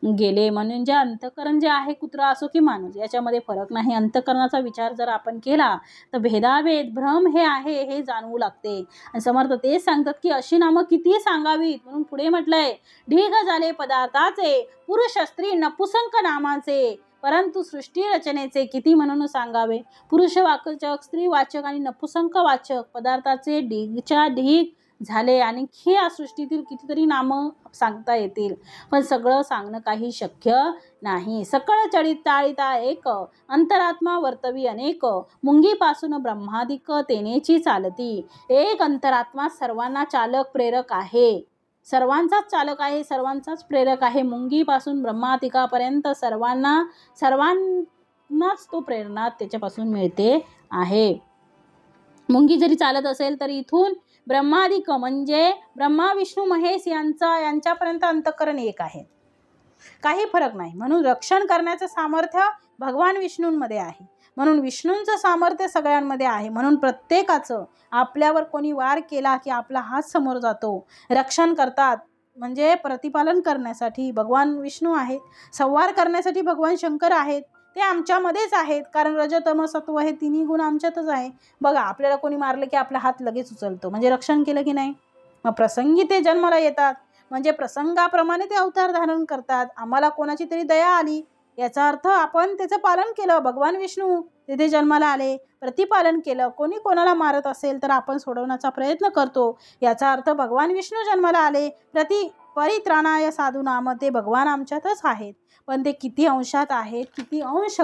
गेले. म्हणून जे अंतःकरण जे आहे, कुत्रा असो की माणूस, याच्यामध्ये फरक नाही. अंतःकरणाचा विचार जर आपण केला तर भेदाभेद भ्रम हे आहे हे जाणवू लागते. आणि समर्थ तेच सांगतात की अशी नामं किती सांगावीत. म्हणून पुढे म्हटलंय, ढीग झाले पदार्थाचे, पुरुष स्त्री नपुंसक नामाचे, परंतु सृष्टी रचनेचे किती म्हणून सांगावे. पुरुषवाचक, स्त्रीवाचक आणि नपुंसकवाचक पदार्थाचे ढीगच्या ढीग झाले. आणखी या सृष्टीतील कितीतरी नामं सांगता येतील, पण सगळं सांगणं काही शक्य नाही. सकळ चाळिता एक, अंतरात्मा वर्तवी अनेक, मुंगीपासून ब्रह्मादिक तेनेची चालती. एक अंतरात्मा सर्वांना चालक प्रेरक आहे, सर्वांचाच चालक आहे, सर्वांचाच प्रेरक आहे. मुंगीपासून ब्रह्मादिकापर्यंत सर्वांनाच तो प्रेरणा त्याच्यापासून मिळते आहे. मुंगी जरी चालत असेल तरी इथून ब्रह्मादिक म्हणजे ब्रह्मा विष्णू महेश यांच्यापर्यंत अंतःकरण एक आहे, काही फरक नाही. म्हणून रक्षण करण्याचं सामर्थ्य भगवान विष्णूंमध्ये आहे, म्हणून विष्णूंचं सामर्थ्य सगळ्यांमध्ये आहे. म्हणून प्रत्येकाचं आपल्यावर कोणी वार केला की आपला हात समोर जातो. रक्षण करतात म्हणजे प्रतिपालन करण्यासाठी भगवान विष्णू आहेत, संहार करण्यासाठी भगवान शंकर आहेत. ते आमच्यामध्येच आहेत, कारण रजतम सत्व हे तिन्ही गुण आमच्यातच आहे. बघा, आपल्याला कोणी मारलं की आपला हात लगेच उचलतो, म्हणजे रक्षण केलं की नाही. मग प्रसंगी ते जन्माला येतात, म्हणजे प्रसंगाप्रमाणे ते अवतार धारण करतात. आम्हाला कोणाची तरी दया आली याचा अर्थ आपण त्याचं पालन केलं. भगवान विष्णू तिथे जन्माला आले, प्रतिपालन केलं. कोणी कोणाला मारत असेल तर आपण सोडवण्याचा प्रयत्न करतो. याचा अर्थ भगवान विष्णू जन्माला आले, परित्राणाय साधूनाम. ते भगवान आमच्यातच आहेत, पण ते किती अंशात आहेत, किती अंश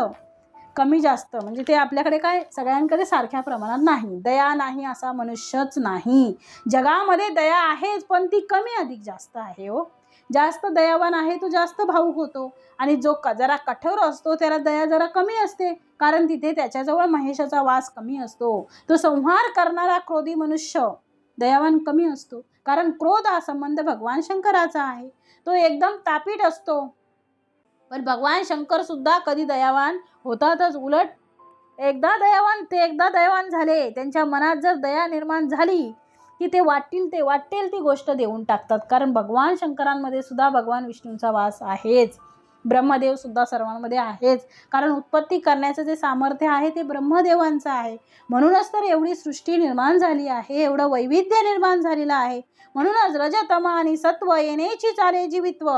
कमी जास्त, म्हणजे ते आपल्याकडे काय सगळ्यांकडे सारख्या प्रमाणात नाही. दया नाही असा मनुष्यच नाही. जगामध्ये दया आहेच, पण ती कमी अधिक जास्त आहे हो. जास्त दयावान आहे तो जास्त भावुक होतो, आणि जो जरा कठोर असतो त्याला दया जरा कमी असते, कारण तिथे त्याच्याजवळ महेशाचा वास कमी असतो. तो संहार करणारा क्रोधी मनुष्य दयावान कमी असतो, कारण क्रोध हा संबंध भगवान शंकराचा आहे. तो एकदम तापीट असतो. पण भगवान शंकर सुद्धा कधी दयावान होतातच. उलट एकदा दयावान झाले, त्यांच्या मनात जर दया निर्माण झाली की ते वाटेल ती गोष्ट देऊन टाकतात. कारण भगवान शंकरांमध्ये सुद्धा भगवान विष्णूंचा वास आहेच. ब्रह्मदेव सुद्धा सर्वांमध्ये आहेच, कारण उत्पत्ती करण्याचं जे सामर्थ्य आहे ते ब्रह्मदेवांचं आहे. म्हणूनच तर एवढी सृष्टी निर्माण झाली आहे, एवढं वैविध्य निर्माण झालेलं आहे. म्हणूनच रजतम आणि सत्व येण्याची चाले जीवित्व.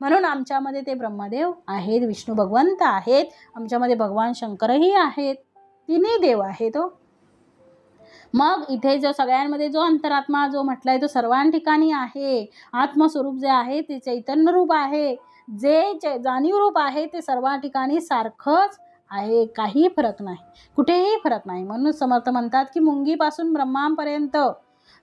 म्हणून आमच्यामध्ये ते ब्रह्मदेव आहेत, विष्णू भगवंत आहेत, आमच्यामध्ये भगवान शंकरही आहेत. तिन्ही देव आहेत हो. मग इथे जो सगळ्यांमध्ये जो अंतरात्मा जो म्हटलाय तो सर्वां ठिकाणी आहे. आत्मस्वरूप जे आहे ते चैतन्य रूप आहे, जे जाणीव रूप आहे ते सर्व ठिकाणी सारखंच आहे. काही फरक नाही, कुठेही फरक नाही. म्हणून समर्थ म्हणतात की मुंगीपासून ब्रह्मांपर्यंत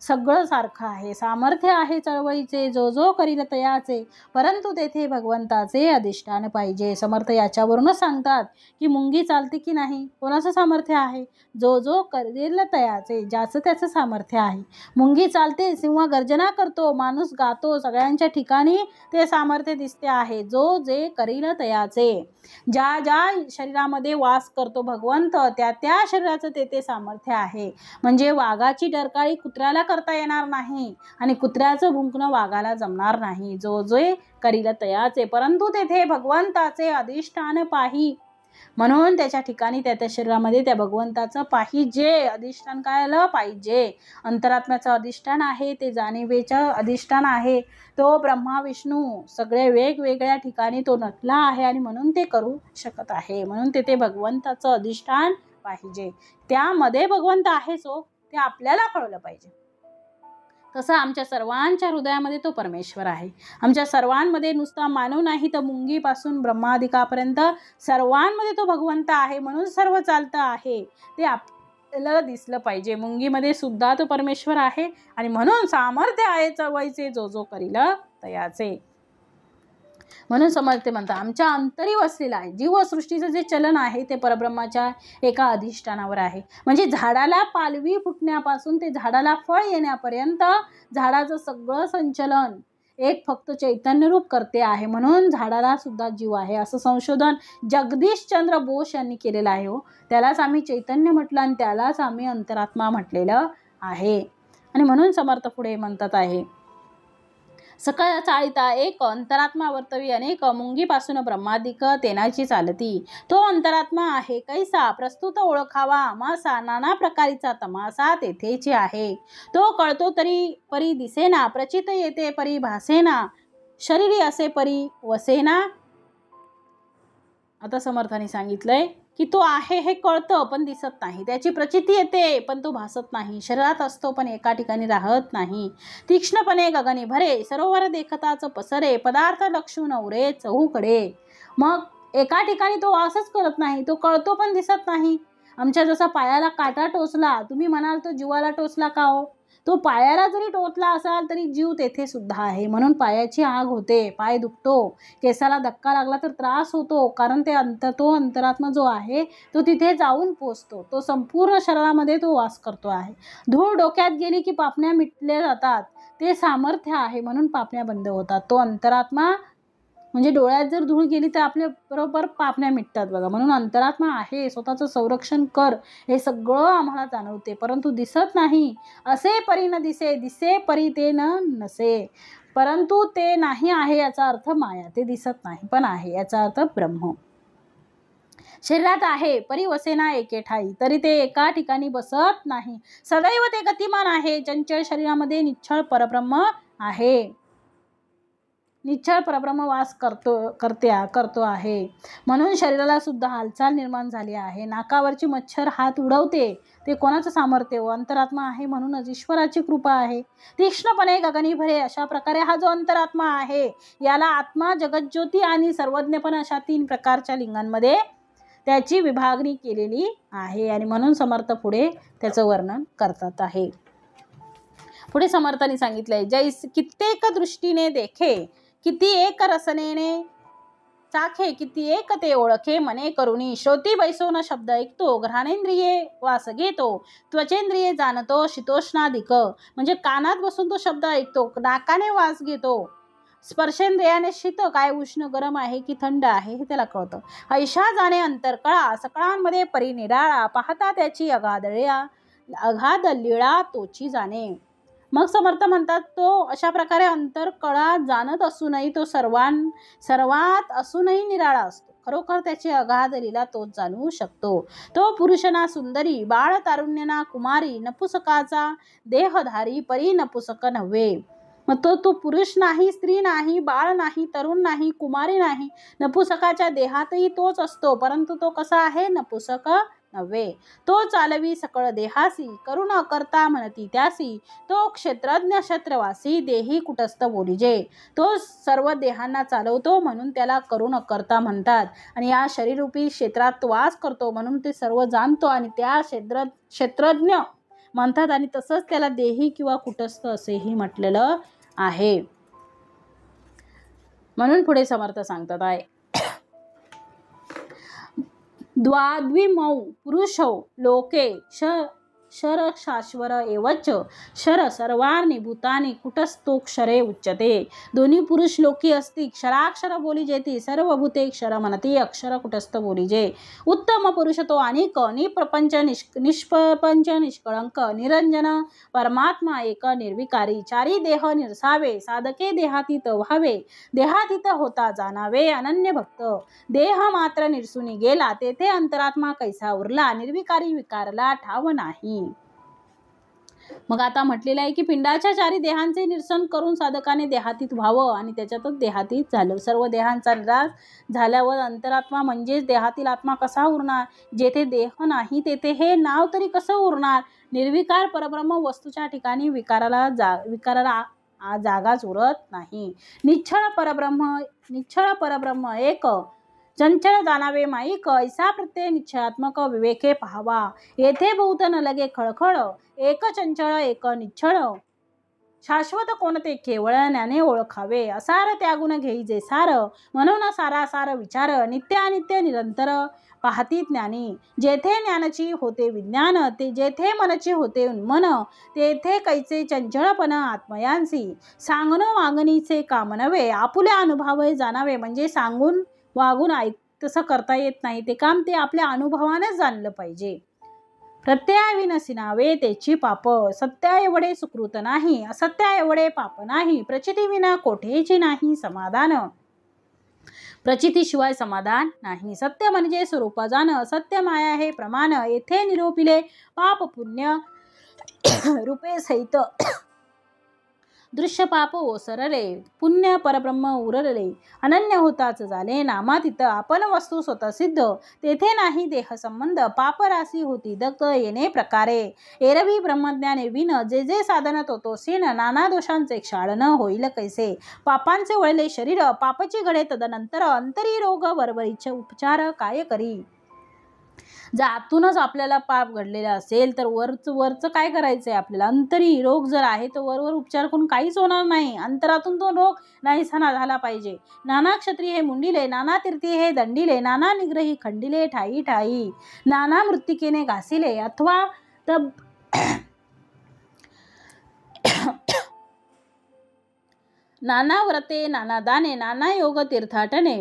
सगळं सारखं आहे. सामर्थ्य आहे चळवळीचे, जो जो करील तयाचे, परंतु तेथे भगवंताचे अधिष्ठान पाहिजे. समर्थ याच्यावरूनच सांगतात की मुंगी चालते की नाही, कोणाचं सामर्थ्य आहे, जो जो करील तयाचे, ज्याचं त्याचं सामर्थ्य आहे. मुंगी चालते, सिंह गर्जना करतो, माणूस गातो, सगळ्यांच्या ठिकाणी ते सामर्थ्य दिसते आहे. जो जे करील तयाचे, ज्या ज्या शरीरामध्ये वास करतो भगवंत, त्या त्या शरीराचं ते सामर्थ्य आहे. म्हणजे वाघाची डरकाळी कुत्र्याला करता येणार नाही, आणि कुत्र्याचं भुंकणं वाघाला जमणार नाही. जो जे करील तयाचे, परंतु तेथे भगवंताचे अधिष्ठान पाही. म्हणून त्याच्या ठिकाणी त्या शरीरामध्ये त्या भगवंताचं पाहिजे, अधिष्ठान कायला पाहिजे. अंतरात्म्याचं अधिष्ठान आहे, ते जाणीवेचं अधिष्ठान आहे. तो ब्रह्मा विष्णू सगळे वेगवेगळ्या ठिकाणी तो नटला आहे, आणि म्हणून ते करू शकत आहे. म्हणून तेथे भगवंताचं अधिष्ठान पाहिजे. त्यामध्ये भगवंत आहेच हो, ते आपल्याला कळलं पाहिजे. तसं आमच्या सर्वांच्या हृदयामध्ये तो परमेश्वर आहे. आमच्या सर्वांमध्ये नुसता मानव नाही तर मुंगीपासून ब्रह्मादिकापर्यंत सर्वांमध्ये तो भगवंत आहे. म्हणून सर्व चालतं आहे ते आपल्याला दिसलं पाहिजे. मुंगीमध्ये सुद्धा तो परमेश्वर आहे, आणि म्हणून सामर्थ्य आहे चळवळीचे, जो जो करील तयाचे. म्हणून समर्थ म्हणतात आमच्या अंतरी वसलेला आहे. जीवसृष्टीचं जे चलन आहे ते परब्रह्माच्या एका अधिष्ठानावर आहे. म्हणजे झाडाला पालवी फुटण्यापासून ते झाडाला फळ येण्यापर्यंत झाडाचं सगळं संचलन एक फक्त चैतन्य रूप करते आहे. म्हणून झाडाला सुद्धा जीव आहे. असं संशोधन जगदीशचंद्र बोस यांनी केलेलं आहे हो. त्यालाच आम्ही चैतन्य म्हटलं, आणि त्यालाच आम्ही अंतरात्मा म्हटलेलं आहे. आणि म्हणून समर्थ पुढे म्हणतात आहे, सकळ चाळिता एक अंतरात्मा वर्तवी अनेक, मुंगीपासून ब्रह्मादिक तेनाची चालती. तो अंतरात्मा आहे कैसा प्रस्तुत ओळखावा, मासा नाना प्रकारीचा तमासा तेथेची आहे. तो कळतो तरी परी दिसेना, प्रचित येते परी भासेना, शरीरी असे परी वसेना. आता समर्थाने सांगितलंय की तो आहे हे कळतं पण दिसत नाही, त्याची प्रचिती येते पण तो भासत नाही, शरीरात असतो पण एका ठिकाणी राहत नाही. तीक्ष्णपणे गगनी भरे, सरोवर देखताच पसरे, पदार्थ लक्षून उरे चहूकडे. मग एका ठिकाणी तो वासच करत नाही, तो कळतो पण दिसत नाही. आमच्या जसा पायाला काटा टोचला, तुम्ही म्हणाल तो जीवाला टोचला का हो? तो पायाला जरी टोचला असाल तरी जीव तेथे सुद्धा आहे. म्हणून पायाची आग होते, पाय दुखतो, केसाला धक्का लागला तर त्रास होतो, कारण तो अंतरात्मा जो आहे तो तिथे जाऊन पोचतो. तो संपूर्ण शरीरामध्ये तो वास करतो आहे. धूळ डोक्यात गेली की पापण्या मिटल्या जातात, ते सामर्थ्य आहे म्हणून पापण्या बंद होतात. तो अंतरात्मा म्हणजे डोळ्यात जर धूळ गेली तर आपल्या बरोबर पापण्या मिटतात बघा. म्हणून अंतरात्मा आहे, स्वतःचं संरक्षण कर, हे सगळं आम्हाला जाणवते परंतु दिसत नाही. असे परी न दिसे, दिसे परी ते नसे. परंतु ते नाही आहे याचा अर्थ माया, ते दिसत नाही पण आहे याचा अर्थ ब्रह्म. शरीरात आहे परी वसेना एके ठाई, तरी ते एका ठिकाणी बसत नाही. सदैव ते गतिमान आहे, चंचल शरीरामध्ये निश्चळ परब्रह्म आहे. निश्चळ परब्रह्म वास करतो आहे. म्हणून शरीराला सुद्धा हालचाल निर्माण झाली आहे. नाकावरची मच्छर हात उडवते ते कोणाचं सामर्थ्य? अंतरात्मा आहे म्हणूनच ईश्वराची कृपा आहे. तीक्ष्णपणे गगनी भरे अशा प्रकारे हा जो अंतरात्मा आहे याला आत्मा, जगज्योती आणि सर्वज्ञपण अशा 3 प्रकारच्या लिंगांमध्ये त्याची विभागणी केलेली आहे. आणि म्हणून समर्थ पुढे त्याचं वर्णन करतात आहे. पुढे समर्थांनी सांगितलंय, जैस कित्येक दृष्टीने देखे, किती एक रसनेने चाखे, किती एक ते ओळखे, मने करुणी श्रोती बैसोन शब्द ऐकतो, घ्राणेंद्रिये वास घेतो, त्वचेंद्रिये जाणतो, शीतोष्णाधिक म्हणजे कानात बसून तो शब्द ऐकतो, नाकाने वास घेतो, स्पर्शेंद्रियाने शीत काय उष्ण गरम आहे की थंड आहे हे त्याला कळतं. ऐशा जाणे अंतरकळा, सकळांमध्ये परिनिराळा, पाहता त्याची अगाध लीळा तोची जाणे. मग समर्थ म्हणतात, तो अशा प्रकारे अंतरकळा जाणत असूनही तो सर्वात असूनही निराळा असतो. खरोखर त्याची अगाध लीला तोच जाणू शकतो. तो पुरुषना सुंदरी, बाळ तारुण्यना कुमारी, नपुसकाचा देहधारी, परी नपुसक नव्हे. मग तो पुरुष नाही, स्त्री नाही, बाळ नाही, तरुण नाही, कुमारी नाही, नपुसकाच्या देहातही तोच असतो, परंतु तो कसा आहे? नपुसक नव्हे. तो चालवी सकळ देहासी, करुण करता म्हणती त्यासी, तो क्षेत्रज्ञ क्षेत्रवासी, देही कुटस्थ बोलिजे. तो सर्व देहांना चालवतो म्हणून त्याला करुण करता म्हणतात. आणि या शरीररूपी क्षेत्रात तो वास करतो म्हणून ते सर्व जाणतो आणि त्या क्षेत्रज्ञ म्हणतात. आणि तसंच त्याला देही किंवा कुटस्थ असेही म्हटलेलं आहे. म्हणून पुढे समर्थ सांगतात आहे, द्वाद्विमौ पुरुषौ लोके शर शाश्वर एवच शर सर्वार्णी भूतानी कुटस्थोक्षरे उच्यते. दोन्ही पुरुष लोकी असती, क्षराक्षर बोली जेती, सर्व भूते क्षर म्हणती, अक्षर कुटस्थ बोली जे. उत्तम पुरुष तो अनेक, निप्रपंच निष्प्रपंच निष्कळंक, निरंजन परमात्मा एक निर्विकारी, चारी देह निरसावे, साधके देहातीत व्हावे, देहातीत होता जाणावे, अनन्य भक्त. देह मात्र निरसुनी गेला, तेथे अंतरात्मा कैसा उरला, निर्विकारी विकारला ठाव नाही. मग आता म्हटलेलं आहे की पिंडाच्या 4 देहांचे निरसन करून साधकाने देहातीत व्हावं आणि त्याच्यातच देहातीत झालं. सर्व देहांचा निराश झाल्यावर अंतरात्मा म्हणजेच देहातील आत्मा कसा उरणार? जेथे देह नाही तेथे हे नाव तरी कसं उरणार? निर्विकार परब्रह्म वस्तूच्या ठिकाणी विकाराला जागाच उरत नाही. निश्चळ परब्रह्म एक, चंचल जाणावे माईक, ऐसा प्रत्यय निश्चयात्मक विवेके पाहावा. येथे बहुत न लगे खळखळ, एक चंचळ एक निश्चळ, शाश्वत कोणते केवळ ज्ञाने ओळखावे. असार त्यागुण घेईजे सार, म्हणून सारासार विचार, नित्यानित्य निरंतर पाहती ज्ञानी. जेथे ज्ञानाची होते विज्ञान, ते जेथे मनची होते उन्मन, तेथे कैचे चंचळपण आत्मयांसी. सांगण वागणीचे काम नव्हे, आपुल्या अनुभव जाणावे. म्हणजे सांगून वागून तसं करता येत नाही, ते काम ते आपल्या अनुभवानेच जाणलं पाहिजे. प्रत्ययाविनसी नावे त्याची पाप, सत्या एवढे सुकृत नाही, असत्या एवढे पाप नाही. प्रचितीविना कोठेची नाही समाधान, प्रचितीशिवाय समाधान नाही. सत्य म्हणजे स्वरूप जाण, सत्य माया हे प्रमाण. येथे निरोपिले पाप पुण्य रूपे सहित दृश्य पाप ओसरले, पुण्य परब्रह्म उरले, अनन्य होताच झाले. नामातीत आपण वस्तू स्वतः सिद्ध, तेथे नाही देह संबंध. पाप राशी होती दक येणे प्रकारे, एरवी ब्रह्मज्ञाने विन, जे जे साधन तोतोसीन, नाना दोषांचे क्षाळन होईल कैसे. पापांचे वळले शरीर, पापची घडे तदनंतर, अंतरी रोग बरोबरीचे उपचार काय करी. जर आतूनच आपल्याला पाप घडलेला असेल तर वरचं काय करायचंय आपल्याला? अंतरी रोग जर आहे तर वरवर उपचार करून काहीच होणार नाही. अंतरातून तो रोग नाहीसा झाला पाहिजे. नाना क्षत्रिय हे मुंडिले, नाना तीर्थी हे दंडिले, नाना निग्रही खंडिले ठाई ठाई, नाना मृत्तिकेने घासिले, अथवा तब नाना व्रते नाना दाने, नाना योग तीर्थाटने,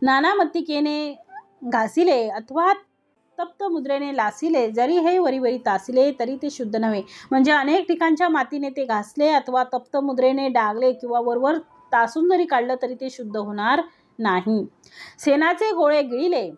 नाना मत्तिकेने घासिले, अथवा तप्त मुद्रेने लासिले, जरी हे वरी तासिले तरी ते शुद्ध नव्हे. म्हणजे अनेक ठिकाणच्या मातीने ते घासले अथवा तप्त मुद्रेने डागले किंवा वरवर तासून जरी काढलं तरी ते शुद्ध होणार नाही. सेनाचे गोळे गिळले,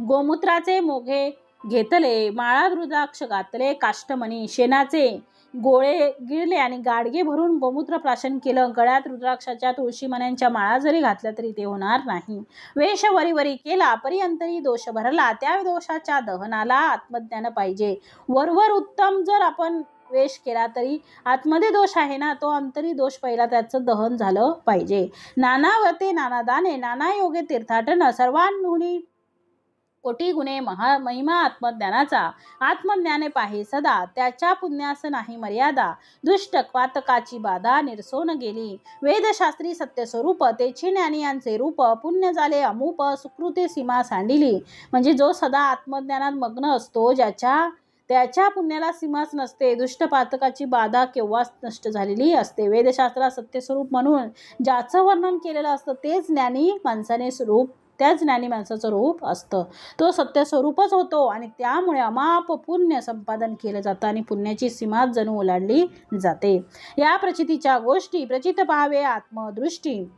गोमूत्राचे मोघे घेतले, माळा रुद्राक्ष घातले, काष्टमणी शेणाचे गोळे गिळले आणि गाडगे भरून गोमूत्र प्राशन केलं. गळ्यात रुद्राक्षाच्या तुळशी मण्यांच्या माळा जरी घातल्या तरी ते होणार नाही. वेश वरी केला पर्यंतरी दोष भरला, त्या दोषाच्या दहनाला आत्मज्ञान पाहिजे. वरवर उत्तम जर आपण वेश केला तरी आतमध्ये दोष आहे ना, तो अंतरी दोष पहिला त्याचं दहन झालं पाहिजे. नाना व्रते नाना दाने नाना योगे तीर्थाटन, सर्वांहुनी कोटी गुणे महिमा आत्मज्ञानाचा. आत्मज्ञाने पाहे सदा, त्याच्या पुण्यास नाही मर्यादा. दुष्ट पातकाची बाधा निरसोन गेली, वेदशास्त्री सत्यस्वरूप तेची ज्ञानी यांचे रूप. पुण्य झाले अमूप, सुकृते सीमा सांडिली. म्हणजे जो सदा आत्मज्ञानात मग्न असतो, त्याच्या पुण्याला सीमाच नसते. दुष्ट पातकाची बाधा केव्हाच नष्ट झालेली असते. वेदशास्त्रात सत्यस्वरूप म्हणून ज्याचं वर्णन केलेलं असतं त्याच ज्ञानी माणसाचं रूप असतं. तो सत्यस्वरूपच होतो आणि त्यामुळे अमाप पुण्य संपादन केलं जातं आणि पुण्याची सीमा जणू ओलांडली जाते. या प्रचितीच्या गोष्टी प्रचित पाहावे आत्मदृष्टी.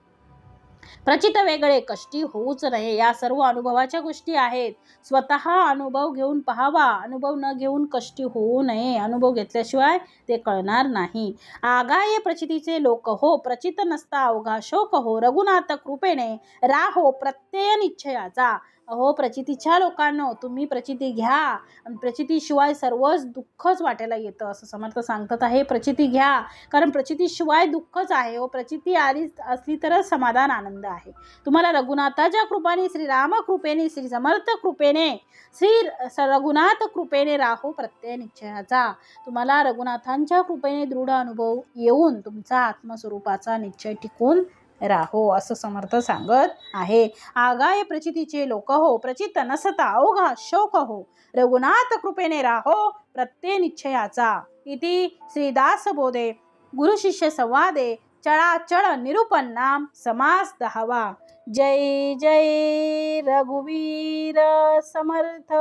प्रचित वेगळे कष्टी होऊच नये. या सर्व अनुभवाच्या गोष्टी आहेत. स्वतः अनुभव घेऊन पहावा. अनुभव न घेऊन कष्टी होऊ नये. अनुभव घेतल्याशिवाय ते कळणार नाही. आगाये प्रचितीचे लोक हो, प्रचित नसता अवघा शोक हो. रघुनाथ कृपेने राहो प्रत्यय निश्चयाचा. अहो प्रचितीच्या लोकांनो, तुम्ही प्रचिती घ्या. आणि प्रचितीशिवाय सर्वच दुःखच वाटायला येतं असं समर्थ सांगतात आहे. प्रचिती घ्या, कारण प्रचितीशिवाय दुःखच आहे. प्रचिती असली तरच समाधान आनंद आहे. तुम्हाला रघुनाथाच्या कृपेने, श्रीराम कृपेने, श्री समर्थ कृपेने, रघुनाथ कृपेने राहो प्रत्यय निश्चयाचा. तुम्हाला रघुनाथांच्या कृपेने दृढ अनुभव येऊन तुमचा आत्मस्वरूपाचा निश्चय टिकून राहो असं समर्थ सांगत आहे. आगाय प्रचितीचे लोक हो, प्रचित नसता अवघा शोक हो. रघुनाथ कृपेने राहो प्रत्यय निश्चयाचा. इति श्रीदास बोधे गुरु शिष्य संवादे चळाचळ निरूपण नाम समास 10वा. जय जय रघुवीर समर्थ.